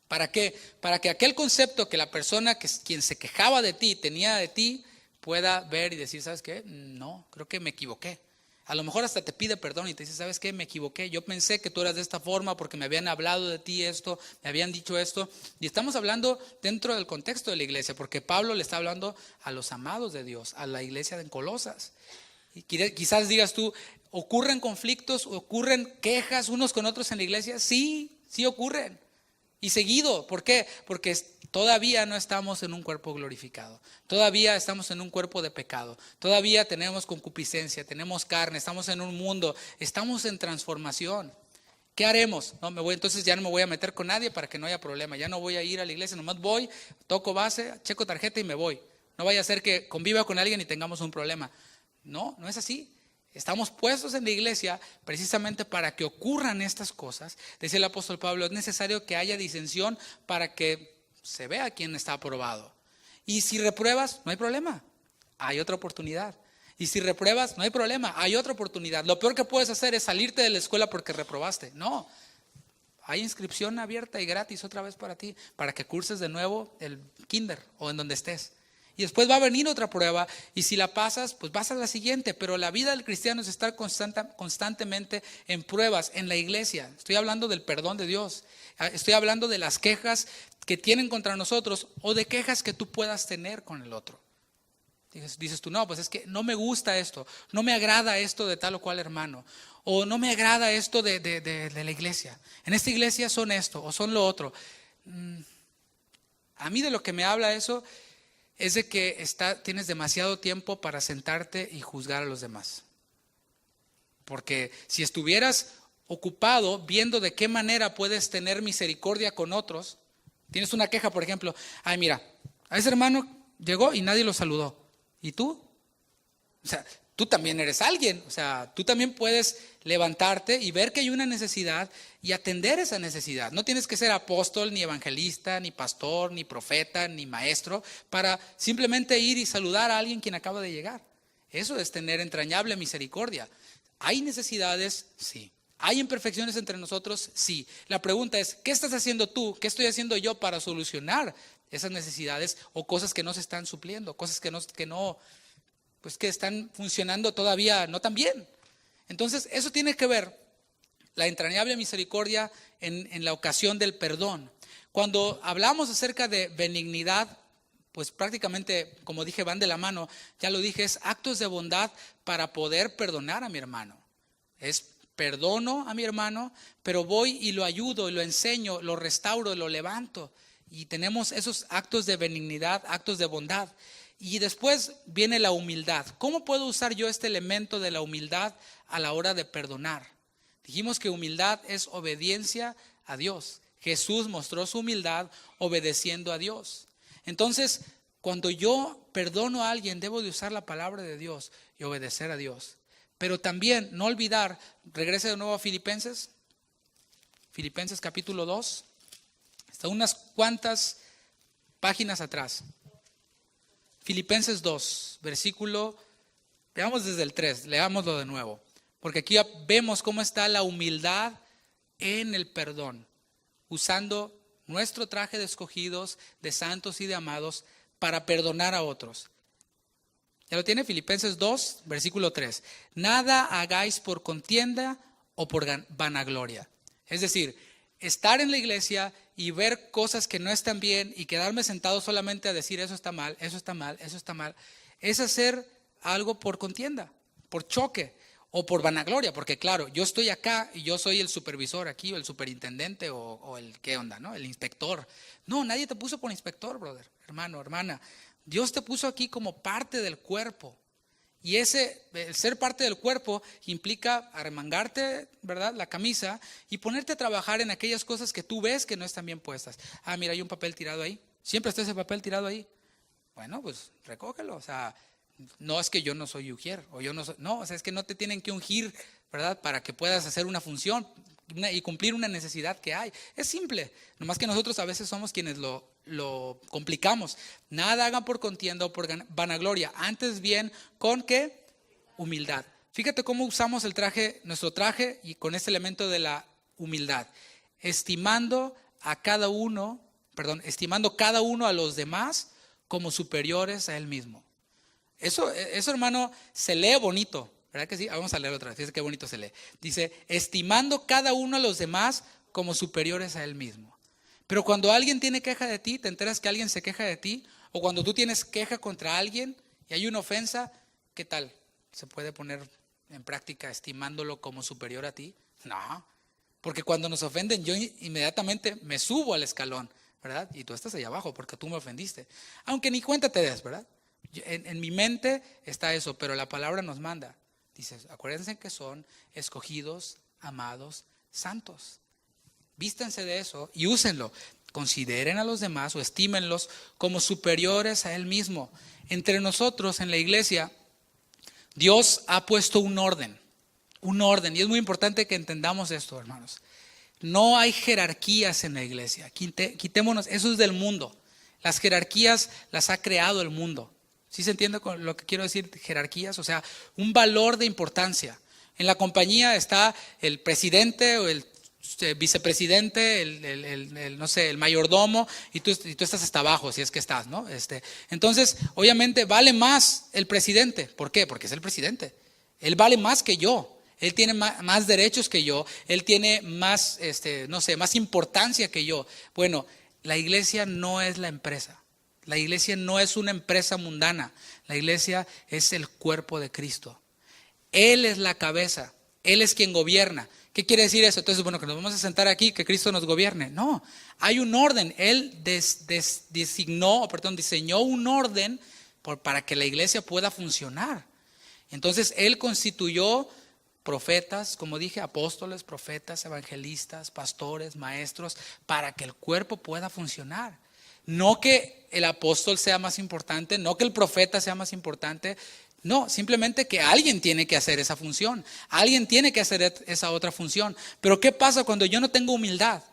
¿Para qué? Para que aquel concepto que la persona quien se quejaba de ti tenía de ti, pueda ver y decir, ¿sabes qué? No, creo que me equivoqué. A lo mejor hasta te pide perdón y te dice, ¿sabes qué? Me equivoqué. Yo pensé que tú eras de esta forma porque me habían hablado de ti esto, me habían dicho esto. Y estamos hablando dentro del contexto de la iglesia, porque Pablo le está hablando a los amados de Dios, a la iglesia de Colosas. Y quizás digas tú, ¿ocurren conflictos, ocurren quejas unos con otros en la iglesia? Sí, sí ocurren. Y seguido, ¿por qué? Porque todavía no estamos en un cuerpo glorificado, todavía estamos en un cuerpo de pecado, todavía tenemos concupiscencia, tenemos carne, estamos en un mundo, estamos en transformación. ¿Qué haremos? Entonces ya no me voy a meter con nadie para que no haya problema, ya no voy a ir a la iglesia, nomás voy, toco base, checo tarjeta y me voy. No vaya a ser que conviva con alguien y tengamos un problema. No, no es así. Estamos puestos en la iglesia precisamente para que ocurran estas cosas. Decía el apóstol Pablo, es necesario que haya disensión para que se vea quién está aprobado. Y si repruebas, no hay problema, hay otra oportunidad. Y si repruebas, no hay problema, hay otra oportunidad. Lo peor que puedes hacer es salirte de la escuela porque reprobaste. No, hay inscripción abierta y gratis otra vez para ti, para que curses de nuevo el kinder o en donde estés. Y después va a venir otra prueba y si la pasas, pues vas a la siguiente. Pero la vida del cristiano es estar constantemente en pruebas en la iglesia. Estoy hablando del perdón de Dios. Estoy hablando de las quejas que tienen contra nosotros o de quejas que tú puedas tener con el otro. Dices tú, no, pues es que no me gusta esto, no me agrada esto de tal o cual hermano, o no me agrada esto de la iglesia. En esta iglesia son esto o son lo otro. A mí de lo que me habla eso es de que tienes demasiado tiempo para sentarte y juzgar a los demás. Porque si estuvieras ocupado viendo de qué manera puedes tener misericordia con otros, tienes una queja, por ejemplo, ay mira, a ese hermano llegó y nadie lo saludó. ¿Y tú? O sea, tú también eres alguien, o sea, tú también puedes levantarte y ver que hay una necesidad y atender esa necesidad. No tienes que ser apóstol, ni evangelista, ni pastor, ni profeta, ni maestro, para simplemente ir y saludar a alguien quien acaba de llegar. Eso es tener entrañable misericordia. ¿Hay necesidades? Sí. ¿Hay imperfecciones entre nosotros? Sí. La pregunta es, ¿qué estás haciendo tú? ¿Qué estoy haciendo yo para solucionar esas necesidades o cosas que no se están supliendo, cosas que están funcionando todavía no tan bien? Entonces, eso tiene que ver la entrañable misericordia en la ocasión del perdón. Cuando hablamos acerca de benignidad, pues prácticamente, como dije, van de la mano. Ya lo dije, es actos de bondad para poder perdonar a mi hermano. Es perdono a mi hermano, pero voy y lo ayudo, y lo enseño, lo restauro, lo levanto. Y tenemos esos actos de benignidad, actos de bondad. Y después viene la humildad. ¿Cómo puedo usar yo este elemento de la humildad a la hora de perdonar? Dijimos que humildad es obediencia a Dios. Jesús mostró su humildad obedeciendo a Dios. Entonces, cuando yo perdono a alguien, debo de usar la palabra de Dios y obedecer a Dios. Pero también no olvidar, regrese de nuevo a Filipenses capítulo 2, hasta unas cuantas páginas atrás. Filipenses 2, versículo, veamos desde el 3, leámoslo de nuevo. Porque aquí vemos cómo está la humildad en el perdón, usando nuestro traje de escogidos, de santos y de amados, para perdonar a otros. ¿Ya lo tiene? Filipenses 2, versículo 3. Nada hagáis por contienda o por vanagloria. Es decir, estar en la iglesia y ver cosas que no están bien y quedarme sentado solamente a decir eso está mal, eso está mal, eso está mal, es hacer algo por contienda, por choque o por vanagloria, porque claro, yo estoy acá y yo soy el supervisor aquí o el superintendente o el qué onda, ¿no? El inspector. No, nadie te puso por inspector, brother, hermano, hermana. Dios te puso aquí como parte del cuerpo. Y el ser parte del cuerpo implica arremangarte, ¿verdad?, la camisa y ponerte a trabajar en aquellas cosas que tú ves que no están bien puestas. Ah, mira, hay un papel tirado ahí. Siempre está ese papel tirado ahí. Bueno, pues recógelo. O sea, no es que yo no soy ujier o yo no soy, no, o sea, es que no te tienen que ungir, ¿verdad?, para que puedas hacer una función y cumplir una necesidad que hay. Es simple, nomás que nosotros a veces somos quienes lo complicamos. Nada hagan por contienda o por vanagloria, antes bien con ¿qué? Humildad. Fíjate cómo usamos el traje, nuestro traje, y con este elemento de la humildad, estimando cada uno a los demás como superiores a él mismo. Eso, hermano, se lee bonito, ¿verdad que sí? Vamos a leerlo otra vez, fíjate qué bonito se lee. Dice, estimando cada uno a los demás como superiores a él mismo. Pero cuando alguien tiene queja de ti, te enteras que alguien se queja de ti, o cuando tú tienes queja contra alguien y hay una ofensa, ¿qué tal? ¿Se puede poner en práctica estimándolo como superior a ti? No, porque cuando nos ofenden yo inmediatamente me subo al escalón, ¿verdad? Y tú estás allá abajo porque tú me ofendiste. Aunque ni cuenta te des, ¿verdad? En mi mente está eso, pero la palabra nos manda. Dice, acuérdense que son escogidos, amados, santos. Vístanse de eso y úsenlo. Consideren a los demás o estímenlos como superiores a él mismo. Entre nosotros en la iglesia, Dios ha puesto un orden. Y es muy importante que entendamos esto, hermanos. No hay jerarquías en la iglesia. Quitémonos, eso es del mundo. Las jerarquías las ha creado el mundo. ¿Sí se entiende con lo que quiero decir? Jerarquías, o sea, un valor de importancia. En la compañía está el presidente o el vicepresidente, el mayordomo, y tú estás hasta abajo, si es que estás, ¿no? Entonces, obviamente vale más el presidente. ¿Por qué? Porque es el presidente. Él vale más que yo. Él tiene más derechos que yo. Él tiene más, más importancia que yo. Bueno, la iglesia no es la empresa. La iglesia no es una empresa mundana. La iglesia es el cuerpo de Cristo. Él es la cabeza. Él es quien gobierna. ¿Qué quiere decir eso? Entonces, bueno, que nos vamos a sentar aquí, que Cristo nos gobierne. No, hay un orden. Él diseñó un orden para que la iglesia pueda funcionar. Entonces, Él constituyó profetas, como dije, apóstoles, profetas, evangelistas, pastores, maestros, para que el cuerpo pueda funcionar. No que el apóstol sea más importante, no que el profeta sea más importante. No, simplemente que alguien tiene que hacer esa función. Alguien tiene que hacer esa otra función. Pero ¿qué pasa cuando yo no tengo humildad?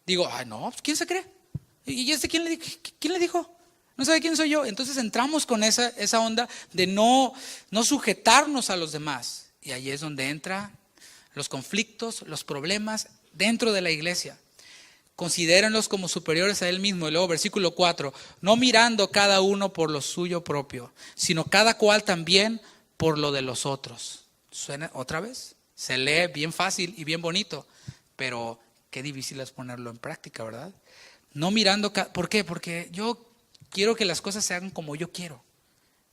Digo, no, ¿quién se cree? ¿Y quién le dijo? ¿No sabe quién soy yo? Entonces entramos con esa onda de no sujetarnos a los demás. Y ahí es donde entran los conflictos, los problemas dentro de la iglesia. Considérenlos como superiores a él mismo. Y luego versículo 4, no mirando cada uno por lo suyo propio, sino cada cual también por lo de los otros. ¿Suena otra vez? Se lee bien fácil y bien bonito, pero qué difícil es ponerlo en práctica, ¿verdad? No mirando, ¿por qué? Porque yo quiero que las cosas se hagan como yo quiero.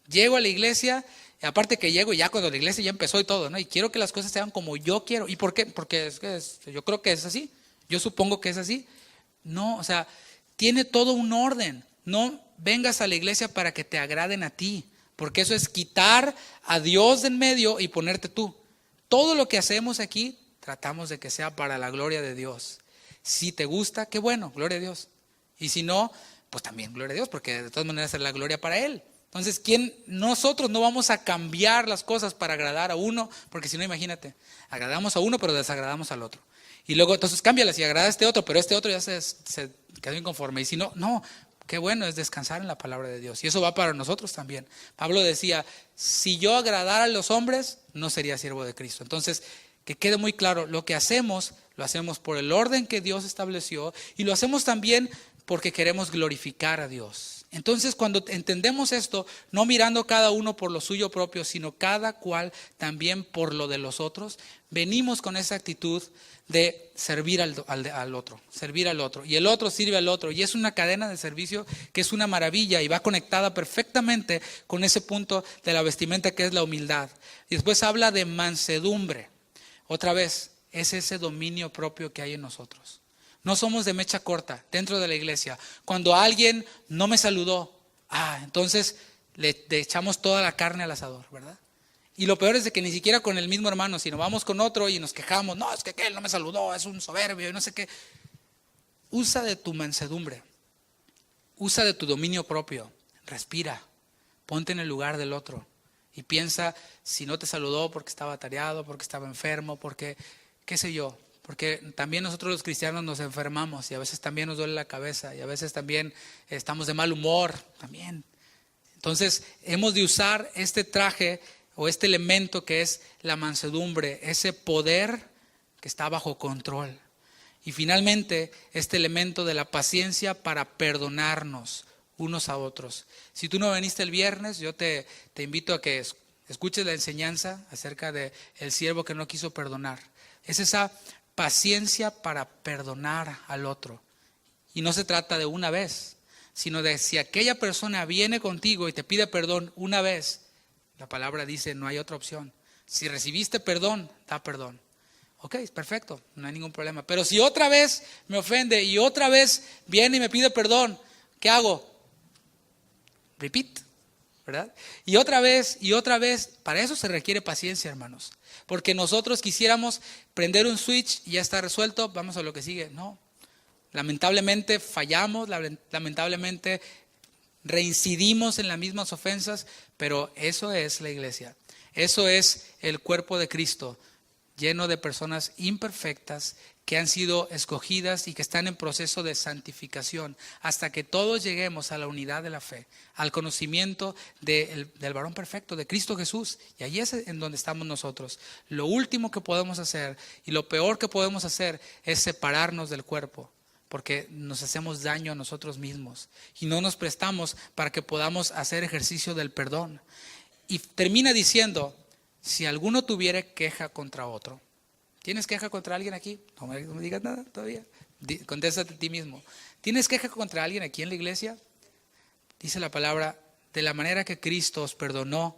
Llego a la iglesia, y aparte que llego ya cuando la iglesia ya empezó y todo, ¿no? Y quiero que las cosas se hagan como yo quiero. ¿Y por qué? Porque yo creo que es así. Yo supongo que es así. No, o sea, tiene todo un orden. No vengas a la iglesia para que te agraden a ti, porque eso es quitar a Dios de en medio y ponerte tú. Todo lo que hacemos aquí tratamos de que sea para la gloria de Dios. Si te gusta, qué bueno, gloria a Dios. Y si no, pues también gloria a Dios, porque de todas maneras es la gloria para Él. Entonces, nosotros no vamos a cambiar las cosas para agradar a uno, porque si no, imagínate, agradamos a uno pero desagradamos al otro. Y luego, entonces cámbialas y agrada a este otro, pero este otro ya se quedó inconforme. Y si no, no, qué bueno es descansar en la palabra de Dios. Y eso va para nosotros también. Pablo decía, si yo agradara a los hombres, no sería siervo de Cristo. Entonces, que quede muy claro, lo que hacemos, lo hacemos por el orden que Dios estableció y lo hacemos también porque queremos glorificar a Dios. Entonces, cuando entendemos esto, no mirando cada uno por lo suyo propio, sino cada cual también por lo de los otros, venimos con esa actitud de servir al otro, servir al otro. Y el otro sirve al otro. Y es una cadena de servicio que es una maravilla y va conectada perfectamente con ese punto de la vestimenta que es la humildad. Y después habla de mansedumbre. Otra vez, es ese dominio propio que hay en nosotros. No somos de mecha corta dentro de la iglesia. Cuando alguien no me saludó, entonces le echamos toda la carne al asador, ¿verdad? Y lo peor es de que ni siquiera con el mismo hermano, sino vamos con otro y nos quejamos. No, es que aquel no me saludó, es un soberbio y no sé qué. Usa de tu mansedumbre. Usa de tu dominio propio. Respira. Ponte en el lugar del otro. Y piensa si no te saludó porque estaba atareado, porque estaba enfermo, porque qué sé yo. Porque también nosotros los cristianos nos enfermamos y a veces también nos duele la cabeza y a veces también estamos de mal humor también. Entonces hemos de usar este traje o este elemento que es la mansedumbre, ese poder que está bajo control. Y finalmente este elemento de la paciencia para perdonarnos unos a otros. Si tú no viniste el viernes, yo te invito a que escuches la enseñanza acerca del siervo que no quiso perdonar. Es esa paciencia para perdonar al otro. Y no se trata de una vez, sino de si aquella persona viene contigo y te pide perdón una vez, la palabra dice no hay otra opción. Si recibiste perdón, da perdón. Ok, perfecto, no hay ningún problema. Pero si otra vez me ofende y otra vez viene y me pide perdón, ¿qué hago? Repeat, ¿verdad? Y otra vez, para eso se requiere paciencia, hermanos. Porque nosotros quisiéramos prender un switch y ya está resuelto, vamos a lo que sigue. No, lamentablemente fallamos, lamentablemente reincidimos en las mismas ofensas, pero eso es la iglesia. Eso es el cuerpo de Cristo, lleno de personas imperfectas que han sido escogidas y que están en proceso de santificación hasta que todos lleguemos a la unidad de la fe, al conocimiento del varón perfecto, de Cristo Jesús. Y ahí es en donde estamos nosotros. Lo último que podemos hacer y lo peor que podemos hacer es separarnos del cuerpo, porque nos hacemos daño a nosotros mismos y no nos prestamos para que podamos hacer ejercicio del perdón. Y termina diciendo, si alguno tuviera queja contra otro. ¿Tienes queja contra alguien aquí? No me digas nada todavía. Contéstate a ti mismo. ¿Tienes queja contra alguien aquí en la iglesia? Dice la palabra, de la manera que Cristo os perdonó,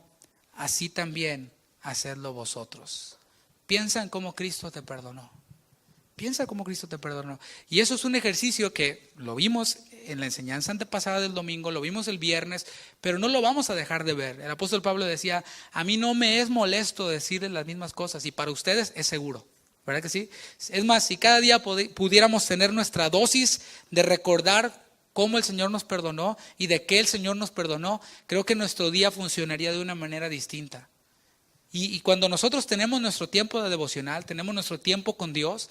así también hacedlo vosotros. Piensa en cómo Cristo te perdonó. Piensa cómo Cristo te perdonó. Y eso es un ejercicio que lo vimos en la enseñanza antepasada del domingo, lo vimos el viernes, pero no lo vamos a dejar de ver. El apóstol Pablo decía, a mí no me es molesto decirles las mismas cosas y para ustedes es seguro. ¿Verdad que sí? Es más, si cada día pudiéramos tener nuestra dosis de recordar cómo el Señor nos perdonó y de qué el Señor nos perdonó, creo que nuestro día funcionaría de una manera distinta. Y cuando nosotros tenemos nuestro tiempo de devocional, tenemos nuestro tiempo con Dios,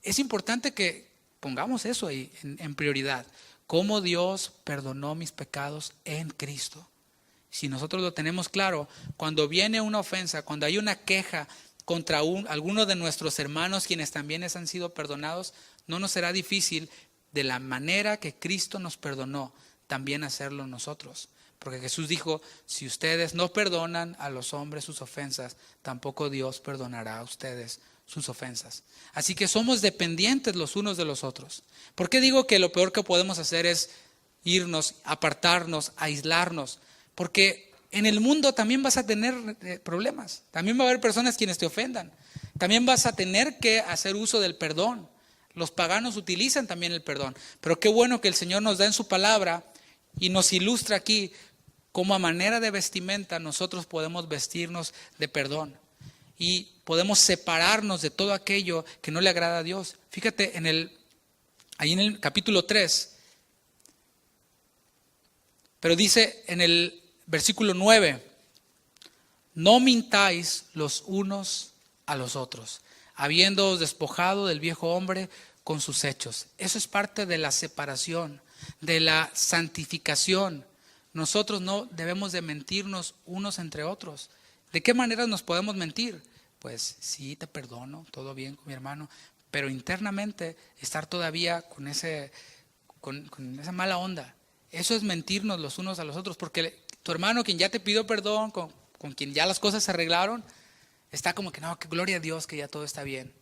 es importante que pongamos eso ahí en prioridad. Cómo Dios perdonó mis pecados en Cristo. Si nosotros lo tenemos claro, cuando viene una ofensa, cuando hay una queja contra alguno de nuestros hermanos, quienes también les han sido perdonados, no nos será difícil de la manera que Cristo nos perdonó, también hacerlo nosotros. Porque Jesús dijo, si ustedes no perdonan a los hombres sus ofensas, tampoco Dios perdonará a ustedes sus ofensas. Así que somos dependientes los unos de los otros. ¿Por qué digo que lo peor que podemos hacer es irnos, apartarnos, aislarnos? Porque en el mundo también vas a tener problemas. También va a haber personas quienes te ofendan. También vas a tener que hacer uso del perdón. Los paganos utilizan también el perdón. Pero qué bueno que el Señor nos da en su palabra y nos ilustra aquí cómo a manera de vestimenta nosotros podemos vestirnos de perdón. Y podemos separarnos de todo aquello que no le agrada a Dios. Fíjate en el ahí en el capítulo 3. Pero dice en el versículo 9, no mintáis los unos a los otros, habiéndoos despojado del viejo hombre con sus hechos. Eso es parte de la separación, de la santificación. Nosotros no debemos de mentirnos unos entre otros. ¿De qué manera nos podemos mentir? Pues sí, te perdono, todo bien con mi hermano, pero internamente estar todavía con esa mala onda. Eso es mentirnos los unos a los otros, porque tu hermano, quien ya te pidió perdón, con quien ya las cosas se arreglaron, está como que no, que gloria a Dios que ya todo está bien,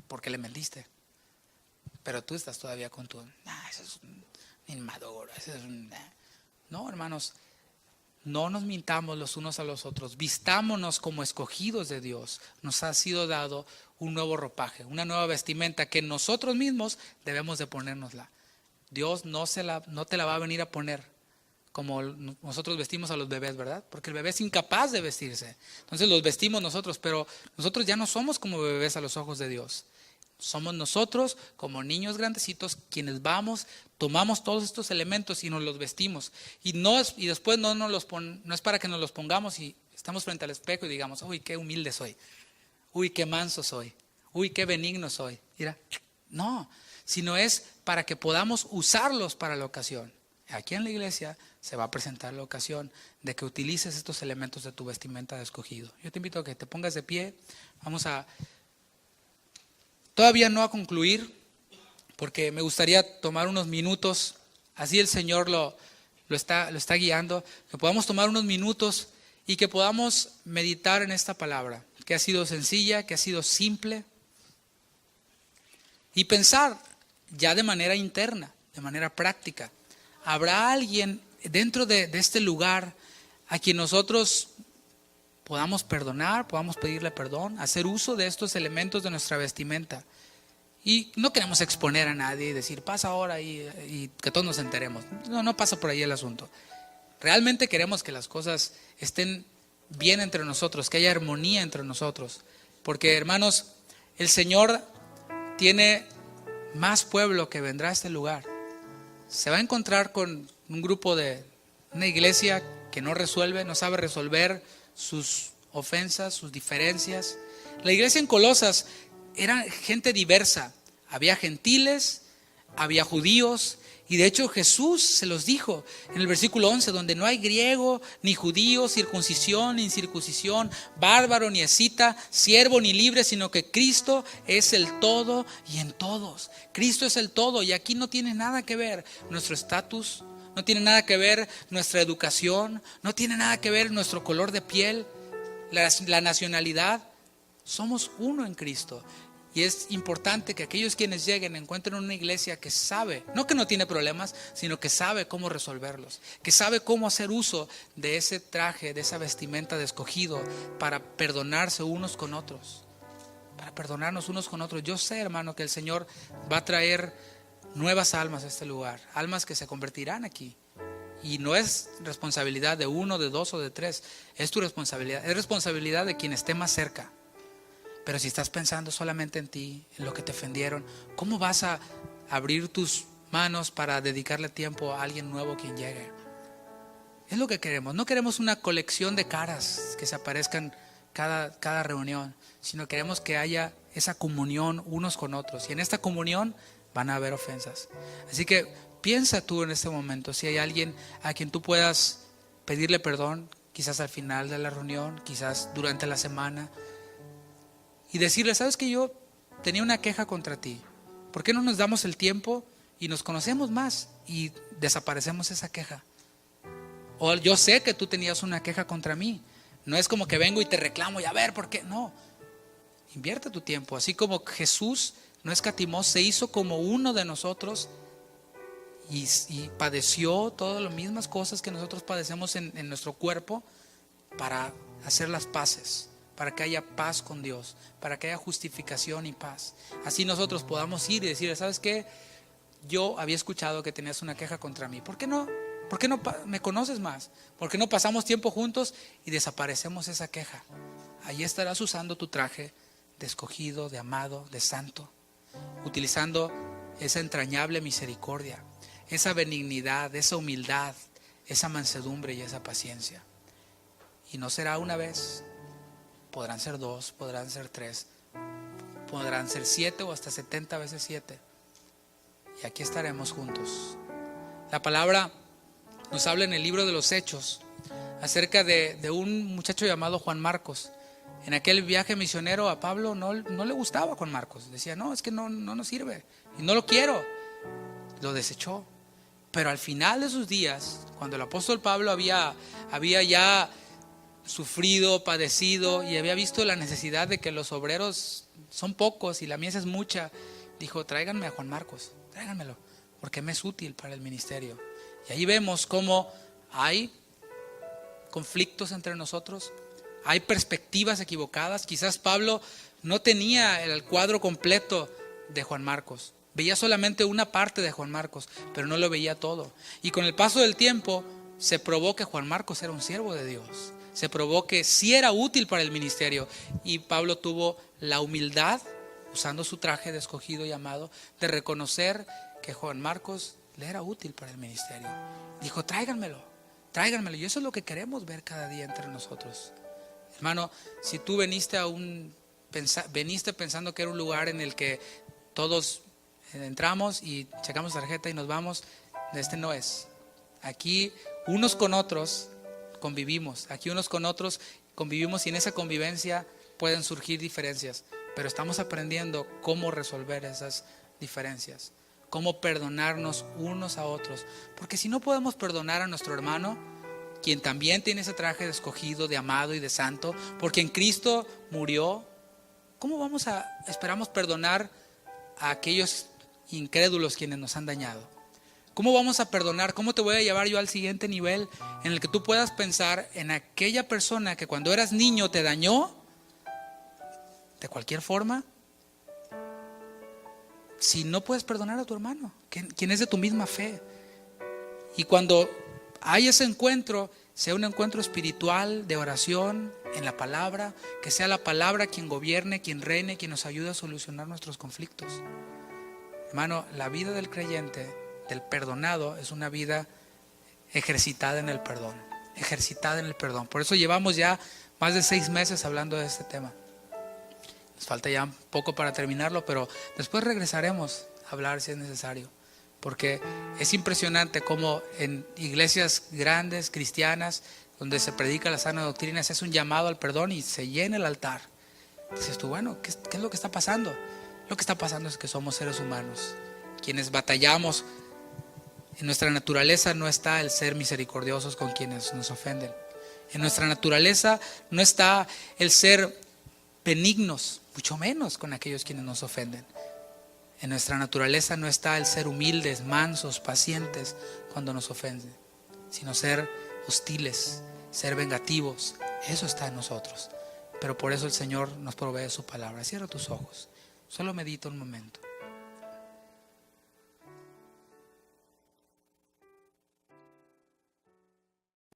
porque le mentiste. Pero tú estás todavía con tu, eso es un inmaduro, eso es un... No, hermanos, no nos mintamos los unos a los otros, vistámonos como escogidos de Dios. Nos ha sido dado un nuevo ropaje, una nueva vestimenta que nosotros mismos debemos de ponérnosla. Dios no te la va a venir a poner como nosotros vestimos a los bebés, ¿verdad? Porque el bebé es incapaz de vestirse. Entonces los vestimos nosotros, pero nosotros ya no somos como bebés a los ojos de Dios. Somos nosotros como niños grandecitos quienes tomamos todos estos elementos y nos los vestimos. Y después no es para que nos los pongamos y estamos frente al espejo y digamos, uy, qué humilde soy. Uy, qué manso soy. Uy, qué benigno soy. Mira, no, sino es para que podamos usarlos para la ocasión. Aquí en la iglesia se va a presentar la ocasión de que utilices estos elementos de tu vestimenta de escogido. Yo te invito a que te pongas de pie. Vamos todavía no a concluir, porque me gustaría tomar unos minutos. Así el Señor lo está guiando. Que podamos tomar unos minutos y que podamos meditar en esta palabra, que ha sido sencilla, que ha sido simple. Y pensar ya de manera interna, de manera práctica. ¿Habrá alguien dentro de este lugar a quien nosotros podamos perdonar, podamos pedirle perdón, hacer uso de estos elementos de nuestra vestimenta? Y no queremos exponer a nadie y decir, pasa ahora y que todos nos enteremos. No pasa por ahí el asunto. Realmente queremos que las cosas estén bien entre nosotros, que haya armonía entre nosotros. Porque, hermanos, el Señor tiene más pueblo que vendrá a este lugar. Se va a encontrar con un grupo de una iglesia que no sabe resolver sus ofensas, sus diferencias. La iglesia en Colosas era gente diversa. Había gentiles, había judíos. Y de hecho Jesús se los dijo en el versículo 11, donde no hay griego, ni judío, circuncisión, ni incircuncisión, bárbaro, ni escita, siervo, ni libre, sino que Cristo es el todo y en todos. Cristo es el todo y aquí no tiene nada que ver nuestro estatus, no tiene nada que ver nuestra educación, no tiene nada que ver nuestro color de piel, la nacionalidad. Somos uno en Cristo. Y es importante que aquellos quienes lleguen encuentren una iglesia que sabe, no que no tiene problemas, sino que sabe cómo resolverlos, que sabe cómo hacer uso de ese traje, de esa vestimenta de escogido para perdonarse unos con otros, para perdonarnos unos con otros. Yo sé, hermano, que el Señor va a traer nuevas almas a este lugar, almas que se convertirán aquí. Y no es responsabilidad de uno, de dos o de tres, es tu responsabilidad, es responsabilidad de quien esté más cerca. Pero si estás pensando solamente en ti, en lo que te ofendieron, ¿cómo vas a abrir tus manos para dedicarle tiempo a alguien nuevo quien llegue? Es lo que queremos. No queremos una colección de caras que se aparezcan cada reunión, sino queremos que haya esa comunión unos con otros. Y en esta comunión van a haber ofensas. Así que piensa tú en este momento si hay alguien a quien tú puedas pedirle perdón, quizás al final de la reunión, quizás durante la semana. Y decirle, ¿sabes que yo tenía una queja contra ti? ¿Por qué no nos damos el tiempo y nos conocemos más y desaparecemos esa queja? O yo sé que tú tenías una queja contra mí. No es como que vengo y te reclamo y a ver, ¿por qué? No, invierte tu tiempo. Así como Jesús no escatimó, se hizo como uno de nosotros y padeció todas las mismas cosas que nosotros padecemos en nuestro cuerpo para hacer las paces, para que haya paz con Dios, para que haya justificación y paz. Así nosotros podamos ir y decirle, ¿sabes qué? Yo había escuchado que tenías una queja contra mí. ¿Por qué no me conoces más? ¿Por qué no pasamos tiempo juntos y desaparecemos esa queja? Ahí estarás usando tu traje de escogido, de amado, de santo, utilizando esa entrañable misericordia, esa benignidad, esa humildad, esa mansedumbre y esa paciencia. Y no será una vez, podrán ser 2, podrán ser 3, podrán ser 7 o hasta 70 veces 7. Y aquí estaremos juntos. La palabra nos habla en el libro de los Hechos acerca de un muchacho llamado Juan Marcos. En aquel viaje misionero a Pablo no le gustaba Juan Marcos. Decía, no, es que no nos sirve y no lo quiero. Lo desechó. Pero al final de sus días, cuando el apóstol Pablo había ya sufrido, padecido y había visto la necesidad de que los obreros son pocos y la mies es mucha, dijo, tráiganme a Juan Marcos, tráiganmelo, porque me es útil para el ministerio. Y ahí vemos cómo hay conflictos entre nosotros, hay perspectivas equivocadas. Quizás Pablo no tenía el cuadro completo de Juan Marcos, veía solamente una parte de Juan Marcos, pero no lo veía todo. Y con el paso del tiempo se probó que Juan Marcos era un siervo de Dios, se probó que sí era útil para el ministerio. Y Pablo tuvo la humildad, usando su traje de escogido y amado, de reconocer que Juan Marcos le era útil para el ministerio. Dijo, tráiganmelo. Y eso es lo que queremos ver cada día entre nosotros. Hermano, si tú veniste pensando que era un lugar en el que todos entramos y checamos tarjeta y nos vamos, este no es. Aquí unos con otros convivimos, y en esa convivencia pueden surgir diferencias, pero estamos aprendiendo cómo resolver esas diferencias, cómo perdonarnos unos a otros, porque si no podemos perdonar a nuestro hermano, quien también tiene ese traje de escogido, de amado y de santo, porque en Cristo murió, ¿cómo esperamos perdonar a aquellos incrédulos quienes nos han dañado? ¿Cómo vamos a perdonar? ¿Cómo te voy a llevar yo al siguiente nivel en el que tú puedas pensar en aquella persona que cuando eras niño te dañó de cualquier forma? Si no puedes perdonar a tu hermano, quien es de tu misma fe. Y cuando hay ese encuentro, sea un encuentro espiritual, de oración, en la palabra, que sea la palabra quien gobierne, quien reine, quien nos ayude a solucionar nuestros conflictos. Hermano, la vida del creyente, del perdonado, es una vida ejercitada en el perdón. Por eso llevamos ya más de 6 meses hablando de este tema. Nos falta ya un poco para terminarlo, pero después regresaremos a hablar si es necesario. Porque es impresionante cómo en iglesias grandes, cristianas, donde se predica la sana doctrina, se hace un llamado al perdón y se llena el altar. Dices tú, bueno, ¿qué es lo que está pasando? Lo que está pasando es que somos seres humanos, quienes batallamos. En nuestra naturaleza no está el ser misericordiosos con quienes nos ofenden. En nuestra naturaleza no está el ser benignos, mucho menos con aquellos quienes nos ofenden. En nuestra naturaleza no está el ser humildes, mansos, pacientes cuando nos ofenden, sino ser hostiles, ser vengativos. Eso está en nosotros. Pero por eso el Señor nos provee su palabra. Cierra tus ojos, solo medita un momento.